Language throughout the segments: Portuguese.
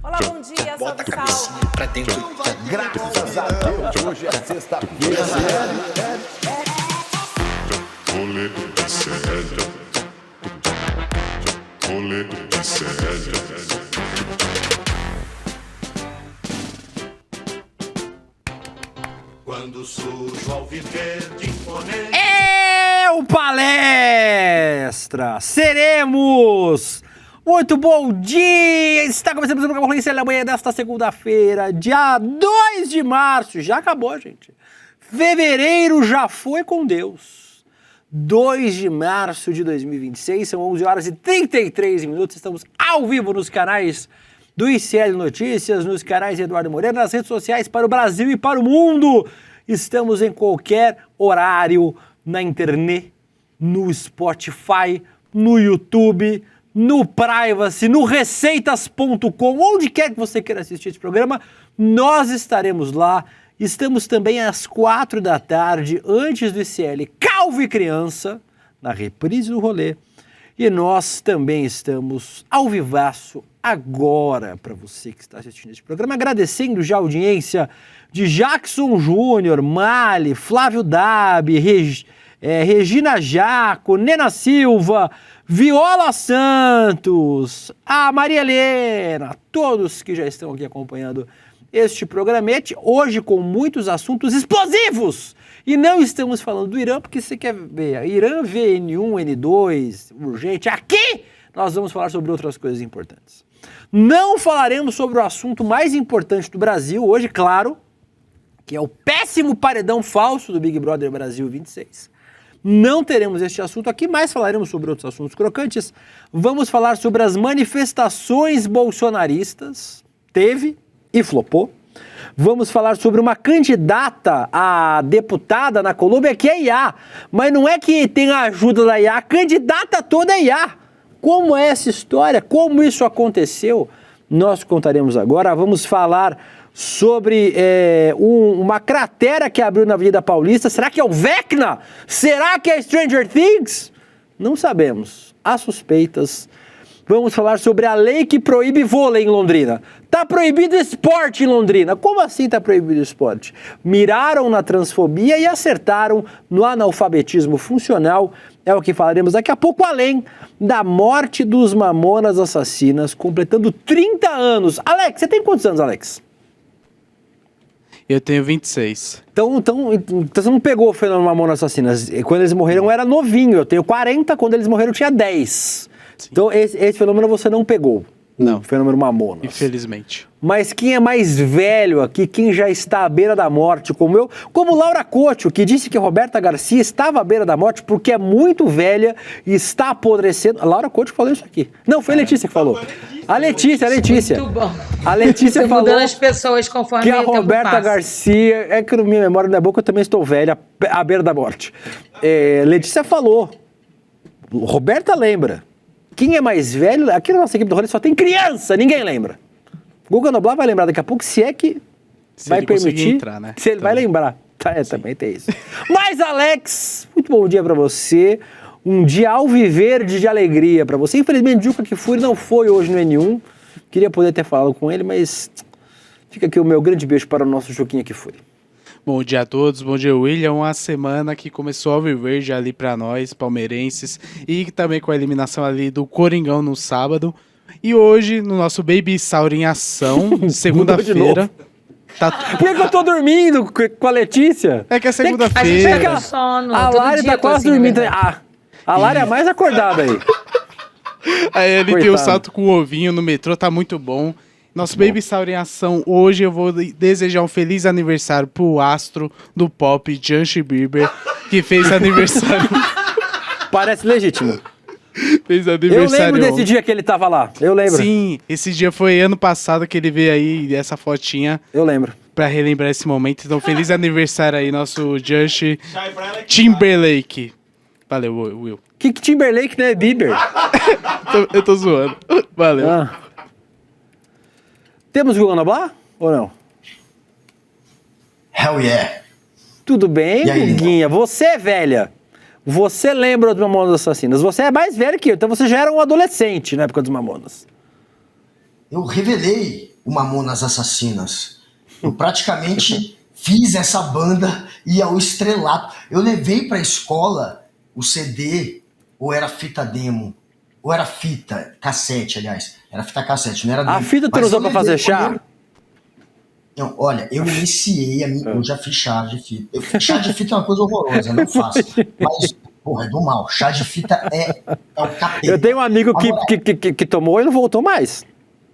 Olá, bom dia, Bota a salve, cabecinha salve. pra dentro. Graças a Deus, hoje é sexta-feira. Rolê de sério. Rolê de sério. Quando sujo ao viver de imponente. É o Palestra! Seremos! Muito bom dia! Está começando o programa da manhã desta segunda-feira, dia 2 de março. Já acabou, gente. Fevereiro já foi com Deus. 2 de março de 2026, são 11 horas e 33 minutos. Estamos ao vivo nos canais do ICL Notícias, nos canais Eduardo Moreira, nas redes sociais para o Brasil e para o mundo. Estamos em qualquer horário, na internet, no Spotify, no YouTube, no Privacy, no receitas.com, onde quer que você queira assistir esse programa, nós estaremos lá. Estamos também às 4 da tarde, antes do ICL Calvo e Criança, na reprise do rolê. E nós também estamos ao vivaço agora para você que está assistindo esse programa, agradecendo já a audiência de Jackson Júnior, Mali, Flávio Dabi, Regina Jaco, Nena Silva, Viola Santos, a Maria Helena, todos que já estão aqui acompanhando este programete, hoje com muitos assuntos explosivos. E não estamos falando do Irã, porque você quer ver Irã, VN1, N2, urgente. Aqui nós vamos falar sobre outras coisas importantes. Não falaremos sobre o assunto mais importante do Brasil hoje, claro, que é o péssimo paredão falso do Big Brother Brasil 26. Não teremos este assunto aqui, mas falaremos sobre outros assuntos crocantes. Vamos falar sobre as manifestações bolsonaristas. Teve e flopou. Vamos falar sobre uma candidata a deputada na Colômbia que é IA. Mas não é que tem a ajuda da IA, a candidata toda é IA. Como é essa história? Como isso aconteceu? Nós contaremos agora. Vamos falar sobre uma cratera que abriu na Avenida Paulista. Será que é o Vecna? Será que é Stranger Things? Não sabemos. Há suspeitas. Vamos falar sobre a lei que proíbe vôlei em Londrina. Tá proibido esporte em Londrina. Como assim tá proibido esporte? Miraram na transfobia e acertaram no analfabetismo funcional. É o que falaremos daqui a pouco, além da morte dos Mamonas Assassinas, completando 30 anos. Alex, você tem quantos anos, Alex? Eu tenho 26. Então você não pegou o fenômeno Mamonas Assassinas. Quando eles morreram eu era novinho. Eu tenho 40, quando eles morreram eu tinha 10. Sim. Então esse fenômeno você não pegou. Não. O fenômeno Mamonas. Infelizmente. Mas quem é mais velho aqui, quem já está à beira da morte, como eu, como Laura Couto, que disse que Roberta Garcia estava à beira da morte porque é muito velha e está apodrecendo. A Laura Couto falou isso aqui. Não, foi a Letícia que falou. A Letícia. Muito bom. A Letícia falou mudando as pessoas conforme que a o tempo Roberta passa. Garcia, é que na minha memória não é boa, que eu também estou velha, à beira da morte. Letícia falou. Roberta lembra. Quem é mais velho, aqui na nossa equipe do rolê só tem criança, ninguém lembra. Guga Noblar vai lembrar daqui a pouco, se é que Se vai ele conseguir permitir, entrar, né? se ele vai lembrar. Também tem isso. Mas, Alex, muito bom dia pra você. Um dia alviverde de alegria pra você. Infelizmente, Juca Kfouri não foi hoje no N1. Queria poder ter falado com ele, mas fica aqui o meu grande beijo para o nosso Juquinha Kfouri. Bom dia a todos, bom dia William, uma semana que começou alviverde ali pra nós, palmeirenses, e também com a eliminação ali do Coringão no sábado, e hoje no nosso Baby Saur em ação, segunda-feira. Por que eu tô dormindo com a Letícia? É que é A gente segunda-feira. tá com sono. A todo Lari dia tá tô quase assim, dormindo. na verdade. A Lari é a mais acordada aí. Aí ele tem o Coitado. salto com o ovinho no metrô, tá muito bom. Nosso Baby Saur em ação, hoje eu vou desejar um feliz aniversário pro astro do pop, Justin Bieber, que fez aniversário. Parece legítimo. Fez Eu aniversário lembro desse ontem. dia que ele tava lá. Eu lembro. Sim, esse dia foi ano passado que ele veio aí, essa fotinha, Eu lembro. pra relembrar esse momento. Então, feliz aniversário aí, nosso Justin Timberlake. Valeu, Will. Que Timberlake, né? Bieber. Eu tô zoando. Valeu. Ah. Temos Guga Noblar ou não? Hell yeah. Tudo bem, E aí, Guguinha? Você é velha. Você lembra dos Mamonas Assassinas. Você é mais velho que eu, então você já era um adolescente na época dos Mamonas. Eu revelei o Mamonas Assassinas. Eu praticamente fiz essa banda e ao estrelato. Eu levei pra escola o CD, ou era fita demo, ou era fita cassete, aliás. Era fita cassete, não era demo. A fita tu Mas usou eu pra fazer levei chá? Não, olha, eu iniciei a minha. Eu já fiz chá de fita. Chá de fita é uma coisa horrorosa, não faço. Mas, porra, é do mal. Chá de fita é o capeta. Eu tenho um amigo Agora, que tomou e não voltou mais.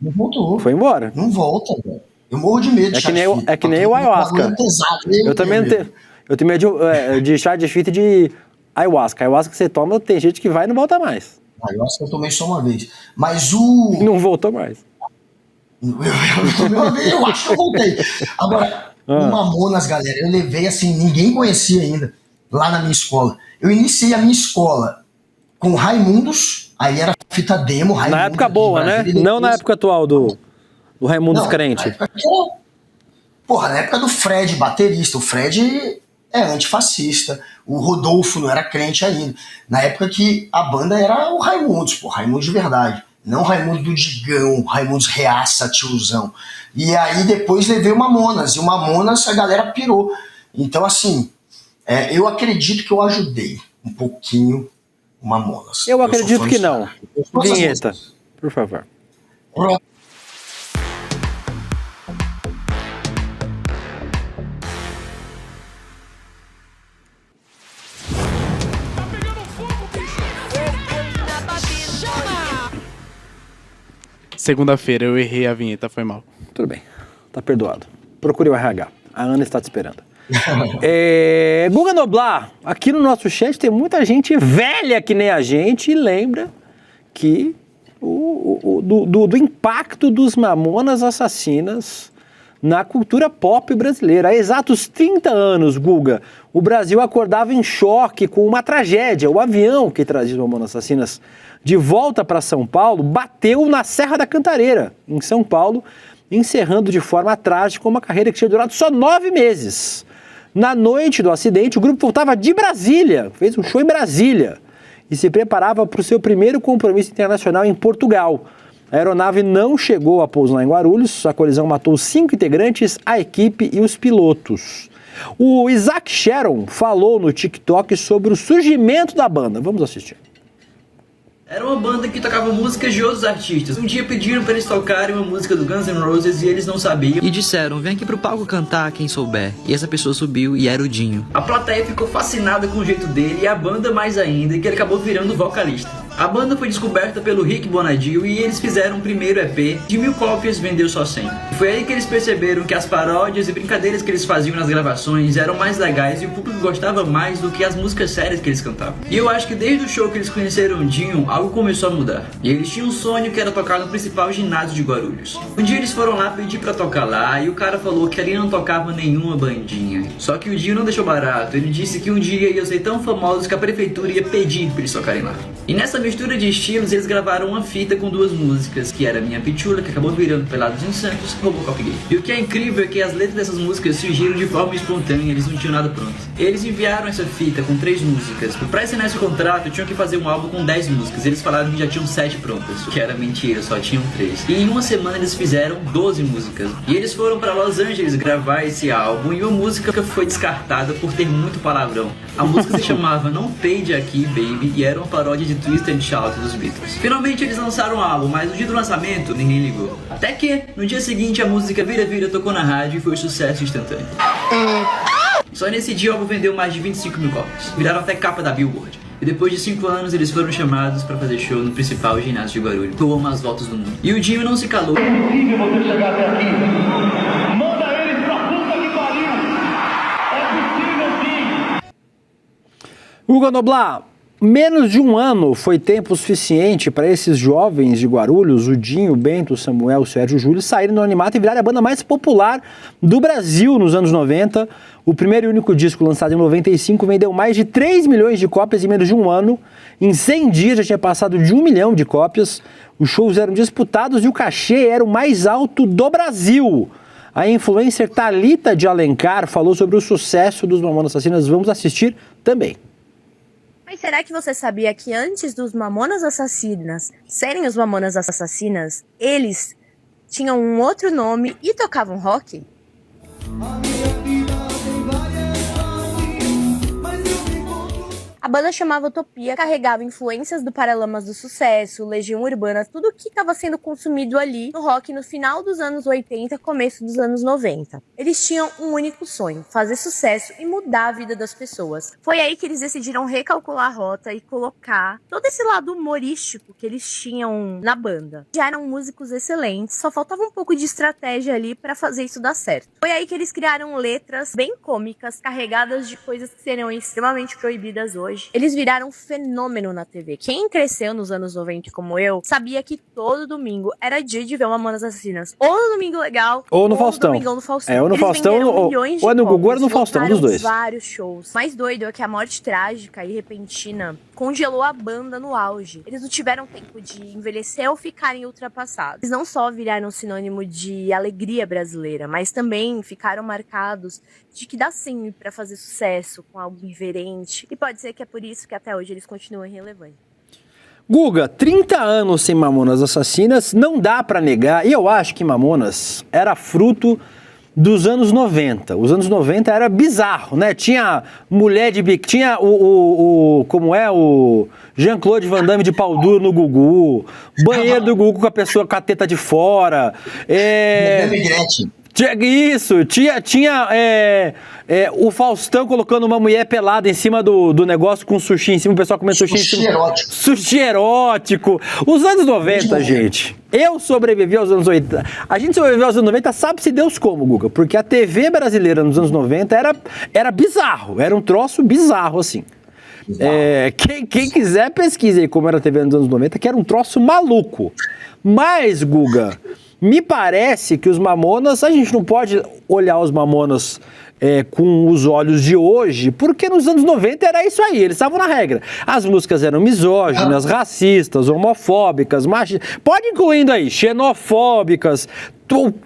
não voltou. Foi embora. Não volta, velho. Eu morro de medo de É chá que nem de o- fita. é que nem o Porque ayahuasca. bagulho é pesado. Eu também tenho. Eu tenho medo de chá de fita de ayahuasca. Ayahuasca que você toma, tem gente que vai e não volta mais. Ayahuasca eu tomei só uma vez. Mas o. Não voltou mais. Eu tomei uma vez, eu acho que eu voltei. Agora, o Mamonas, galera, eu levei assim, ninguém conhecia ainda, lá na minha escola. Eu iniciei a minha escola com Raimundos, aí era fita demo, Raimundos. Na época aqui de boa, né? Brasília, Não na depois- época atual do Raimundo Não, Crente. na época que era- Porra, na época do Fred, baterista. O Fred é antifascista. O Rodolfo não era crente ainda. Na época que a banda era o Raimundos, pô, Raimundos de verdade. Não Raimundo do Digão, Raimundos Reaça, tiozão. E aí depois levei o Mamonas. E o Mamonas a galera pirou. Então, assim, eu acredito que eu ajudei um pouquinho o Mamonas. Eu sou acredito fã que dos não. caras. Eu sou fã Vinheta, dessas por favor. músicas. Segunda-feira eu errei a vinheta, foi mal. Tudo bem, tá perdoado. Procure o RH. A Ana está te esperando. Guga Noblar, aqui no nosso chat tem muita gente velha que nem a gente e lembra que do impacto dos Mamonas Assassinas na cultura pop brasileira. Há exatos 30 anos, Guga, o Brasil acordava em choque com uma tragédia. O avião que trazia os Mamonas Assassinas de volta para São Paulo bateu na Serra da Cantareira, em São Paulo, encerrando de forma trágica uma carreira que tinha durado só 9 meses. Na noite do acidente, o grupo voltava de Brasília, fez um show em Brasília e se preparava para o seu primeiro compromisso internacional em Portugal. A aeronave não chegou a pousar em Guarulhos, a colisão matou 5 integrantes, a equipe e os pilotos. O Isaac Sharon falou no TikTok sobre o surgimento da banda. Vamos assistir. Era uma banda que tocava músicas de outros artistas. Um dia pediram para eles tocarem uma música do Guns N' Roses e eles não sabiam. E disseram, vem aqui pro palco cantar quem souber. E essa pessoa subiu e era o Dinho. A plateia ficou fascinada com o jeito dele e a banda mais ainda, que ele acabou virando vocalista. A banda foi descoberta pelo Rick Bonadio e eles fizeram um primeiro EP de 1000 cópias, vendeu só 100. E foi aí que eles perceberam que as paródias e brincadeiras que eles faziam nas gravações eram mais legais e o público gostava mais do que as músicas sérias que eles cantavam. E eu acho que desde o show que eles conheceram o Dinho, algo começou a mudar. E eles tinham um sonho que era tocar no principal ginásio de Guarulhos. Um dia eles foram lá pedir pra tocar lá e o cara falou que ali não tocava nenhuma bandinha. Só que o Dinho não deixou barato, ele disse que um dia iam ser tão famosos que a prefeitura ia pedir pra eles tocarem lá. E nessa mistura de estilos, eles gravaram uma fita com 2 músicas, que era Minha Pichula, que acabou virando Pelados em Santos, e Robocop Gay. E o que é incrível é que as letras dessas músicas surgiram de forma espontânea, eles não tinham nada pronto. Eles enviaram essa fita com 3 músicas. Pra assinar esse contrato, tinham que fazer um álbum com 10 músicas. Eles falaram que já tinham 7 prontas, o que era mentira, só tinham 3. E em uma semana eles fizeram 12 músicas. E eles foram pra Los Angeles gravar esse álbum, e uma música foi descartada por ter muito palavrão. A música se chamava Não Peide Aqui, Baby, e era uma paródia de Twist and Shout dos Beatles. Finalmente eles lançaram o álbum, mas no dia do lançamento ninguém ligou. Até que, no dia seguinte, a música Vira Vira tocou na rádio e foi um sucesso instantâneo. Só nesse dia o álbum vendeu mais de 25 mil cópias. Viraram até capa da Billboard. E depois de 5 anos eles foram chamados pra fazer show no principal ginásio de Guarulhos, que eu amo as voltas do mundo. E o Dinho não se calou. É impossível você chegar até aqui. Manda eles pra puta que pariu. É possível sim. Guga Noblar, menos de um ano foi tempo suficiente para esses jovens de Guarulhos, o Dinho, o Bento, o Samuel, o Sérgio, o Júlio, saírem do anonimato e virarem a banda mais popular do Brasil nos anos 90. O primeiro e único disco lançado em 95 vendeu mais de 3 milhões de cópias em menos de um ano. Em 100 dias já tinha passado de 1 milhão de cópias. Os shows eram disputados e o cachê era o mais alto do Brasil. A influencer Thalita de Alencar falou sobre o sucesso dos Mamonas Assassinas. Vamos assistir também. Mas será que você sabia que antes dos Mamonas Assassinas serem os Mamonas Assassinas, eles tinham um outro nome e tocavam rock? A banda chamava Utopia, carregava influências do Paralamas do Sucesso, Legião Urbana, tudo que estava sendo consumido ali no rock no final dos anos 80, começo dos anos 90. Eles tinham um único sonho, fazer sucesso e mudar a vida das pessoas. Foi aí que eles decidiram recalcular a rota e colocar todo esse lado humorístico que eles tinham na banda. Já eram músicos excelentes, só faltava um pouco de estratégia ali para fazer isso dar certo. Foi aí que eles criaram letras bem cômicas, carregadas de coisas que seriam extremamente proibidas hoje. Eles viraram um fenômeno na TV. Quem cresceu nos anos 90 como eu, sabia que todo domingo era dia de ver Mamonas Assassinas. Ou no Domingo Legal, ou no Faustão. No Domingão no Faustão. Ou no Eles Faustão, ou é no Gugu, ou no Faustão, dos dois. Vários shows. Mais doido é que a morte trágica e repentina congelou a banda no auge. Eles não tiveram tempo de envelhecer ou ficarem ultrapassados. Eles não só viraram sinônimo de alegria brasileira, mas também ficaram marcados de que dá sim pra fazer sucesso com algo irreverente. E pode ser que é por isso que até hoje eles continuam relevantes. Guga, 30 anos sem Mamonas Assassinas, não dá pra negar, e eu acho que Mamonas era fruto dos anos 90. Os anos 90 era bizarro, né? Tinha mulher de bico, tinha como é, o Jean-Claude Van Damme de pau duro no Gugu, banheiro do Gugu com a pessoa com a teta de fora. Isso, tinha o Faustão colocando uma mulher pelada em cima do negócio com sushi em cima, o pessoal comendo sushi em cima. Erótico. Sushi erótico. Os anos 90, gente. Eu sobrevivi aos anos 80. A gente sobreviveu aos anos 90, sabe-se Deus como, Guga? Porque a TV brasileira nos anos 90 era bizarro. Era um troço bizarro, assim. Quem quiser, pesquise aí como era a TV nos anos 90, que era um troço maluco. Mas, Guga, me parece que os Mamonas, a gente não pode olhar os Mamonas com os olhos de hoje, porque nos anos 90 era isso aí, eles estavam na regra. As músicas eram misóginas, racistas, homofóbicas, machistas, pode incluindo aí, xenofóbicas,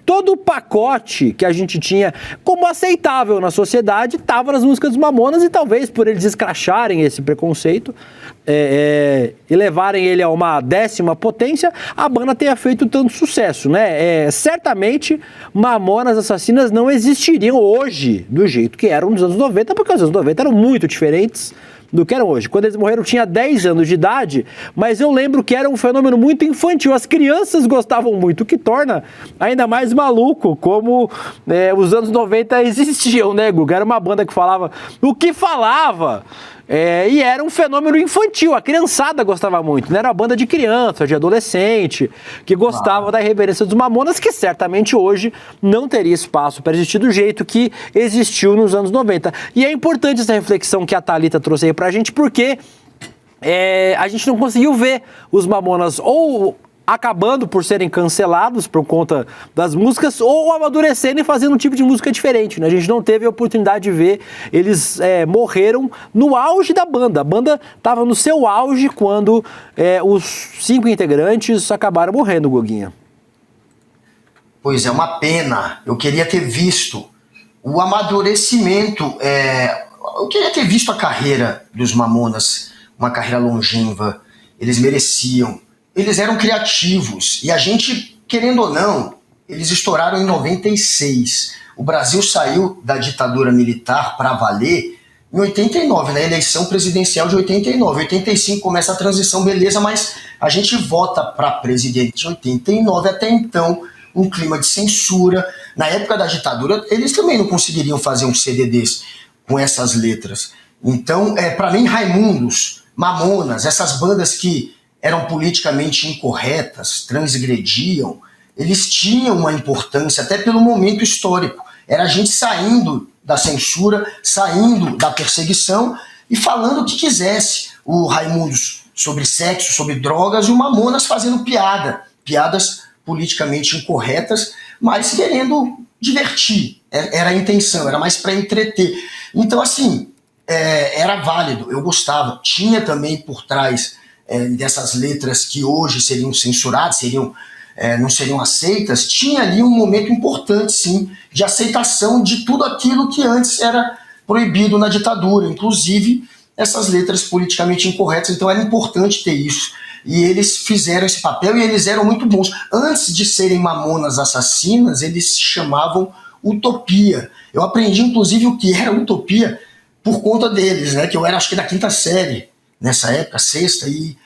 todo o pacote que a gente tinha como aceitável na sociedade estava nas músicas dos Mamonas, e talvez por eles escracharem esse preconceito e levarem ele a uma 10ª potência, a banda tenha feito tanto sucesso, né? Certamente Mamonas Assassinas não existiriam hoje do jeito que eram nos anos 90, porque os anos 90 eram muito diferentes do que eram hoje. Quando eles morreram, eu tinha 10 anos de idade, mas eu lembro que era um fenômeno muito infantil. As crianças gostavam muito, o que torna ainda mais maluco como os anos 90 existiam, né, Guga? Era uma banda que falava o que falava. E era um fenômeno infantil, a criançada gostava muito, né? Era uma banda de criança, de adolescente, que gostava da irreverência dos Mamonas, que certamente hoje não teria espaço para existir do jeito que existiu nos anos 90. E é importante essa reflexão que a Thalita trouxe aí pra gente, porque a gente não conseguiu ver os Mamonas ou acabando por serem cancelados por conta das músicas, ou amadurecendo e fazendo um tipo de música diferente, né? A gente não teve a oportunidade de ver, eles morreram no auge da banda. A banda estava no seu auge quando os 5 integrantes acabaram morrendo, Guguinha. Pois é, uma pena. Eu queria ter visto o amadurecimento, eu queria ter visto a carreira dos Mamonas, uma carreira longeva. Eles mereciam. Eles eram criativos, e a gente, querendo ou não, eles estouraram em 96. O Brasil saiu da ditadura militar para valer em 89, na eleição presidencial de 89. 85 começa a transição, beleza, mas a gente vota para presidente em 89, até então um clima de censura. Na época da ditadura, eles também não conseguiriam fazer um CD desse com essas letras. Então, para mim, Raimundos, Mamonas, essas bandas que eram politicamente incorretas, transgrediam, eles tinham uma importância até pelo momento histórico. Era a gente saindo da censura, saindo da perseguição e falando o que quisesse. O Raimundos sobre sexo, sobre drogas, e o Mamonas fazendo piadas politicamente incorretas, mas querendo divertir. Era a intenção, era mais para entreter. Então, assim, era válido, eu gostava. Tinha também por trás dessas letras que hoje seriam censuradas, não seriam aceitas, tinha ali um momento importante, sim, de aceitação de tudo aquilo que antes era proibido na ditadura, inclusive essas letras politicamente incorretas. Então era importante ter isso. e eles fizeram esse papel e eles eram muito bons. Antes de serem Mamonas Assassinas, eles se chamavam Utopia. Eu aprendi, inclusive, o que era Utopia por conta deles, né? Que eu era, acho que, da 5ª série, nessa época, 6ª,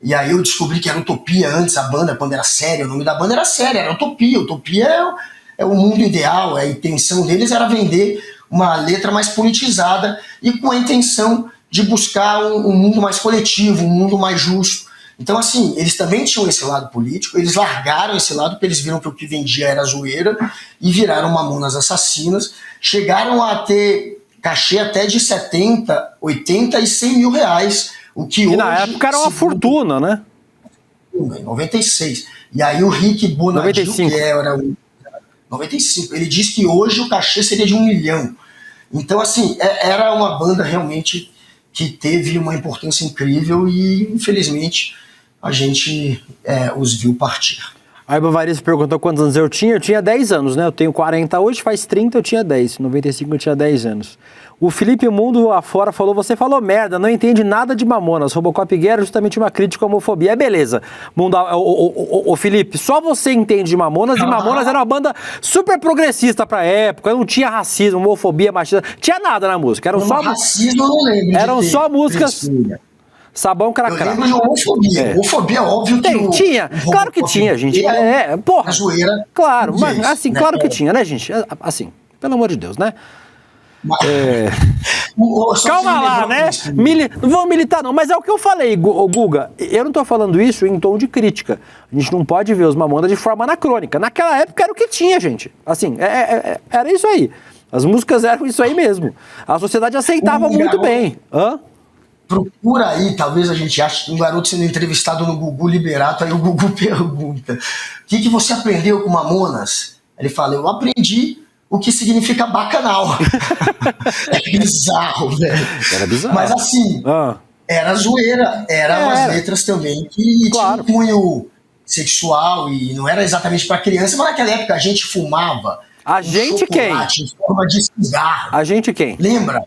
e aí eu descobri que era Utopia antes, a banda, quando era séria, o nome da banda era séria, era Utopia. Utopia é o mundo ideal, a intenção deles era vender uma letra mais politizada e com a intenção de buscar um mundo mais coletivo, um mundo mais justo. Então, assim, eles também tinham esse lado político, eles largaram esse lado porque eles viram que o que vendia era zoeira e viraram Mamonas Assassinas. Chegaram a ter cachê até de 70, 80 e 100 mil reais, o que hoje... na época era uma fortuna, né? Em 96. E aí o Rick Bonadio, 95. que era o... 95. Ele disse que hoje o cachê seria de 1 milhão. Então, assim, era uma banda realmente que teve uma importância incrível e, infelizmente, a gente os viu partir. Aí o Bavariz perguntou quantos anos eu tinha 10 anos, né? Eu tenho 40 hoje, faz 30 eu tinha 10, 95 eu tinha 10 anos. O Felipe Mundo afora falou, você falou merda, não entende nada de Mamonas, Robocop Gay era justamente uma crítica à homofobia. É beleza, Mundo, o Felipe, só você entende de Mamonas, e Mamonas era uma banda super progressista pra época, não tinha racismo, homofobia, machismo, tinha nada na música, eram só... Racismo eu não lembro. Eram só músicas... Sabão Cracrá. Eu lembro de homofobia. Homofobia, óbvio que tinha. Claro que tinha, gente. Porra. A zoeira. Claro, mas gente, assim, né? claro que tinha, né, gente? Assim, pelo amor de Deus, né? Calma lá, né? Não vou militar, não, mas é o que eu falei, Guga. Eu não tô falando isso em tom de crítica. A gente não pode ver os Mamonas de forma anacrônica. Naquela época era o que tinha, gente. Assim, era isso aí. As músicas eram isso aí mesmo. A sociedade aceitava muito bem. Procura aí, talvez a gente ache um garoto sendo entrevistado no Gugu Liberato, aí o Gugu pergunta, o que você aprendeu com Mamonas? Ele fala, eu aprendi o que significa bacanal. É bizarro, velho. Era bizarro. Mas assim, era zoeira, eram as letras também que tinham um cunho sexual e não era exatamente para criança, mas naquela época a gente fumava. A gente quem? Em forma de cigarro. A gente quem? Lembra?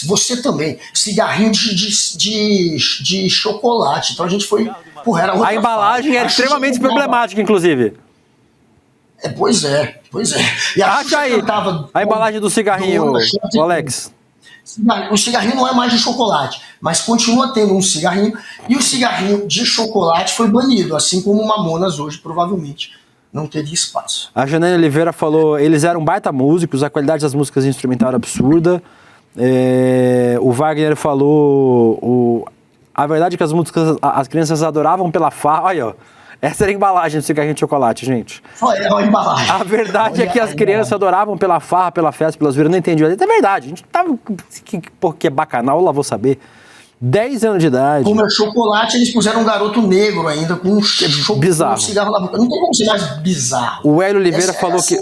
Você também. Cigarrinho de chocolate. Então a gente foi... Porra, era outra a embalagem fase. era extremamente problemática, inclusive. Pois é. E acha aí a embalagem do cigarrinho, Alex. O cigarrinho não é mais de chocolate, mas continua tendo um cigarrinho. E o cigarrinho de chocolate foi banido, assim como o Mamonas hoje, provavelmente. Não teve espaço. A Janaína Oliveira falou, eles eram baita músicos, a qualidade das músicas instrumentais era absurda. O Wagner falou, a verdade é que as músicas, as crianças adoravam pela farra. Olha, ó, essa era a embalagem do cigarrinho de chocolate, gente. É uma embalagem. A verdade é que as crianças adoravam pela farra, pela festa, pelas zoeiras. Não entendi. É verdade, a gente tava... Porque é bacanal, lá vou saber. 10 anos de idade. Como é chocolate, eles puseram um garoto negro ainda com bizarro. Um cigarro na boca. Não tem como ser mais bizarro. O Hélio Oliveira falou que...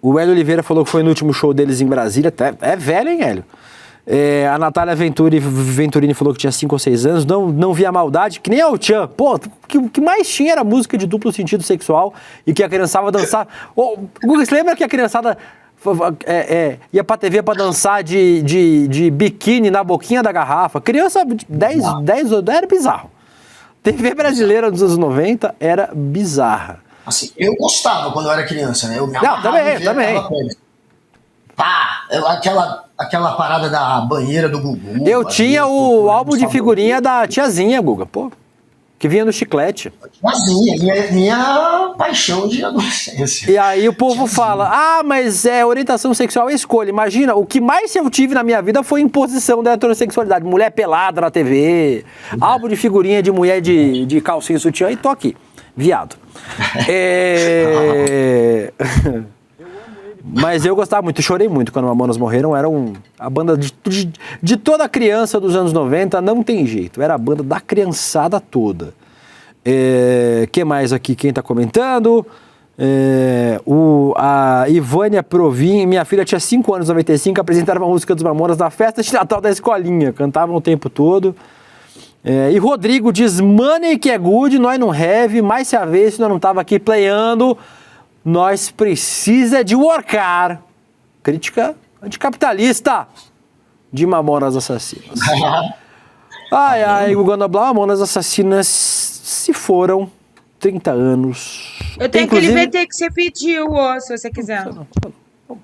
O Hélio Oliveira falou que foi no último show deles em Brasília. Até, é velho, hein, Hélio? A Natália Venturini falou que tinha 5 ou 6 anos. Não via maldade, que nem a Tchan. Pô, o que mais tinha era música de duplo sentido sexual e que a criançada dançar. Guga, você lembra que a criançada ia pra TV pra dançar de biquíni na boquinha da garrafa? Criança de 10 era bizarro. TV brasileira dos anos 90 era bizarra. Assim, eu gostava quando eu era criança, né? Eu me também. Aquela parada da banheira do Gugu. Eu tinha o álbum de figurinha da tiazinha, Guga, pô. Que vinha no chiclete. Tiazinha, minha paixão de adolescência. E aí o povo fala, mas orientação sexual é escolha. Imagina, o que mais eu tive na minha vida foi imposição da heterossexualidade. Mulher pelada na TV, álbum de figurinha de mulher de calcinha e sutiã, e tô aqui, viado. Mas eu gostava muito, chorei muito quando Mamonas morreram. Era a banda de toda criança dos anos 90, não tem jeito. Era a banda da criançada toda. Que mais aqui? Quem tá comentando? A Ivânia Provin, minha filha tinha 5 anos, 95, apresentaram uma música dos Mamonas na festa de Natal da escolinha. Cantavam o tempo todo. E Rodrigo diz, money que é good, nós não have, mais se a vez, se nós não tava aqui playando, nós precisa de workar. Crítica anticapitalista de Mamonas Assassinas. Ai, Guga Noblar, Mamonas Assassinas se foram 30 anos. Eu tenho Inclusive, aquele VT que você pediu, ô, se você quiser. Vamos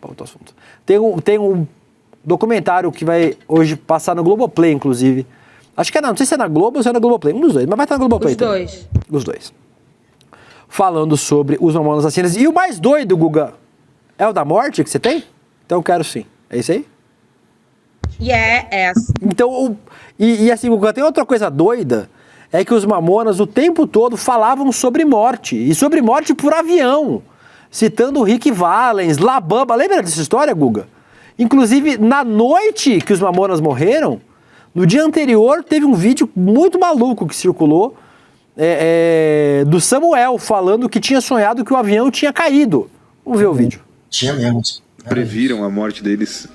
para outro assunto. Tem um documentário que vai hoje passar no Globoplay, inclusive. Acho que não sei se é na Globo ou se é na Globoplay, um dos dois, mas vai estar na Globoplay também. Os dois. Falando sobre os Mamonas Assassinas. E o mais doido, Guga, é o da morte que você tem? Então eu quero sim. É isso aí? Yes. Então, e assim, Guga, tem outra coisa doida, é que os Mamonas o tempo todo falavam sobre morte, e sobre morte por avião, citando o Rick Valens, La Bamba. Lembra dessa história, Guga? Inclusive, na noite que os Mamonas morreram, no dia anterior, teve um vídeo muito maluco que circulou, do Samuel falando que tinha sonhado que o avião tinha caído. Vamos ver o vídeo. Tinha mesmo. Previram a morte deles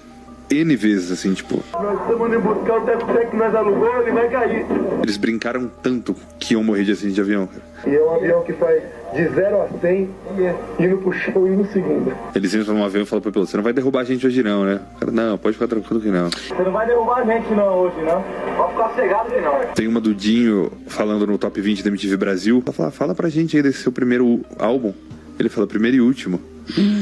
N vezes, assim, tipo... Nós estamos indo buscar o teco-teco que nós alugou, ele vai cair. Eles brincaram tanto que iam morrer de acidente de avião. E é um avião que faz de 0 a 100, indo pro chão e no segundo. Eles entram no avião e falam pro piloto, você não vai derrubar a gente hoje não, né? O cara, não, pode ficar tranquilo que não. Você não vai derrubar a gente não hoje, não. Pode ficar cegado que não. Tem uma do Dinho falando no Top 20 da MTV Brasil. Ela fala pra gente aí desse seu primeiro álbum. Ele fala, primeiro e último.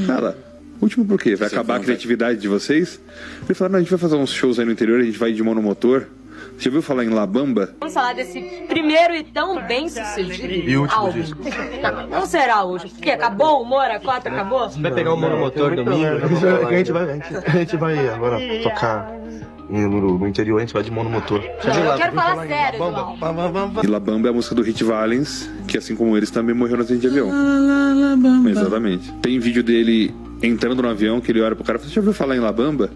Fala, último por quê? Vai acabar a criatividade de vocês? Ele fala, não, a gente vai fazer uns shows aí no interior, a gente vai de monomotor. Você já ouviu falar em La Bamba? Vamos falar desse primeiro e tão bem sucedido álbum. Não será hoje, porque acabou o Mora 4, acabou? Vai pegar o monomotor domingo? A gente vai agora tocar no interior, a gente vai de monomotor. Eu quero falar sério do álbum. E La Bamba é a música do Rick Valens, que assim como eles também morreu no acidente de avião. Exatamente. Tem vídeo dele entrando no avião, que ele olha pro cara e fala, você já ouviu falar em La Bamba?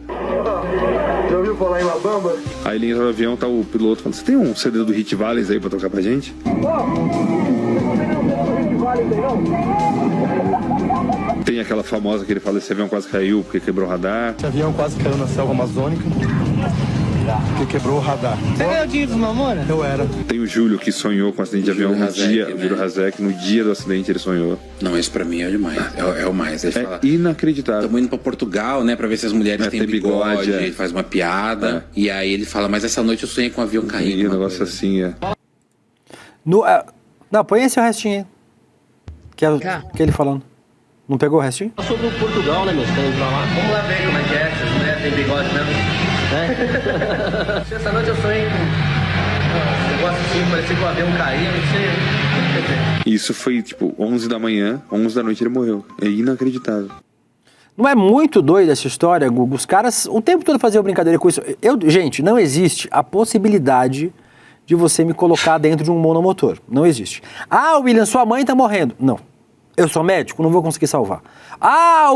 Já ouviu falar em La Bamba? Aí ele entra no avião, tá o piloto falando, você tem um CD do Rick Valens aí pra tocar pra gente? Tem aquela famosa que ele fala, esse avião quase caiu porque quebrou o radar. Esse avião quase caiu na selva amazônica, porque quebrou o radar. Você ganhou dinheiro dos Mamonas? Eu era. Tem o Júlio que sonhou com o acidente de avião no dia, o Júlio Hazek, no dia do acidente ele sonhou. Não, isso pra mim é demais, é o mais. Ele fala, inacreditável. Estamos indo pra Portugal, né, pra ver se as mulheres têm bigode, ele faz uma piada, e aí ele fala, mas essa noite eu sonhei com um avião caindo. E um negócio assim, Não, põe esse o restinho aí. Que ele falando. Não pegou o restinho? Sobre o Portugal, né, meus caras pra lá. Vamos lá ver como é que é, essas mulheres têm bigode mesmo. Essa noite eu sonhei com um negócio assim, parecia que o avião caía, não sei. Isso foi tipo 11 da manhã, 11 da noite ele morreu. É inacreditável. Não é muito doida essa história, Gugu? Os caras o tempo todo faziam brincadeira com isso. Gente, não existe a possibilidade de você me colocar dentro de um monomotor. Não existe. Ah, William, sua mãe tá morrendo. Não. Eu sou médico, não vou conseguir salvar. Ah,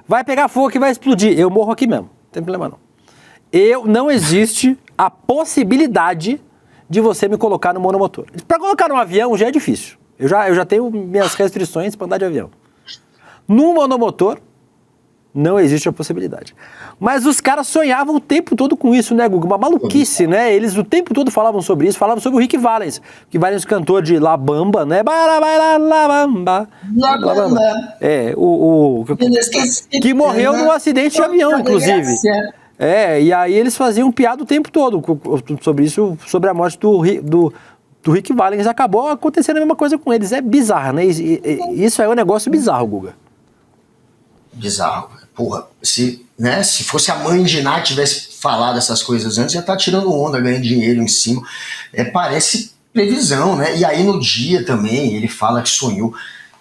vai pegar fogo que vai explodir. Eu morro aqui mesmo. Não tem problema não. Não existe a possibilidade de você me colocar no monomotor. Para colocar no avião já é difícil. Eu já tenho minhas restrições para andar de avião. No monomotor, não existe a possibilidade. Mas os caras sonhavam o tempo todo com isso, né, Gugu? Uma maluquice, né? Eles o tempo todo falavam sobre isso, falavam sobre o Rick Valens. Rick Valens, cantor de La Bamba, né? La Bamba. Que morreu num acidente de avião, inclusive. E aí eles faziam piada o tempo todo sobre isso, sobre a morte do Rick Valens. Acabou acontecendo a mesma coisa com eles. É bizarro, né? Isso é um negócio bizarro, Guga. Bizarro. Porra, se fosse a mãe de Ná tivesse falado essas coisas antes, já tá tirando onda, ganhando dinheiro em cima. Parece previsão, né? E aí no dia também ele fala que sonhou.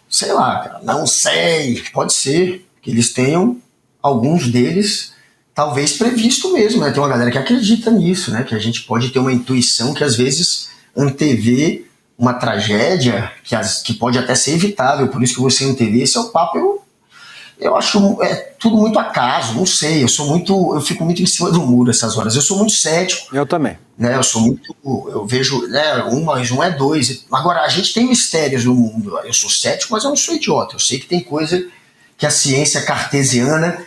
Sei lá, cara, não sei. Pode ser que eles tenham, alguns deles, talvez previsto mesmo, né? Tem uma galera que acredita nisso, né? Que a gente pode ter uma intuição que às vezes antevê uma tragédia que pode até ser evitável. Por isso que você antevê, esse é o papo. Eu acho tudo muito acaso, não sei, eu fico muito em cima do muro essas horas, eu sou muito cético. Eu também. Né, eu vejo, né, 1 mais 1 é 2. Agora, a gente tem mistérios no mundo, eu sou cético, mas eu não sou idiota, eu sei que tem coisa que a ciência cartesiana,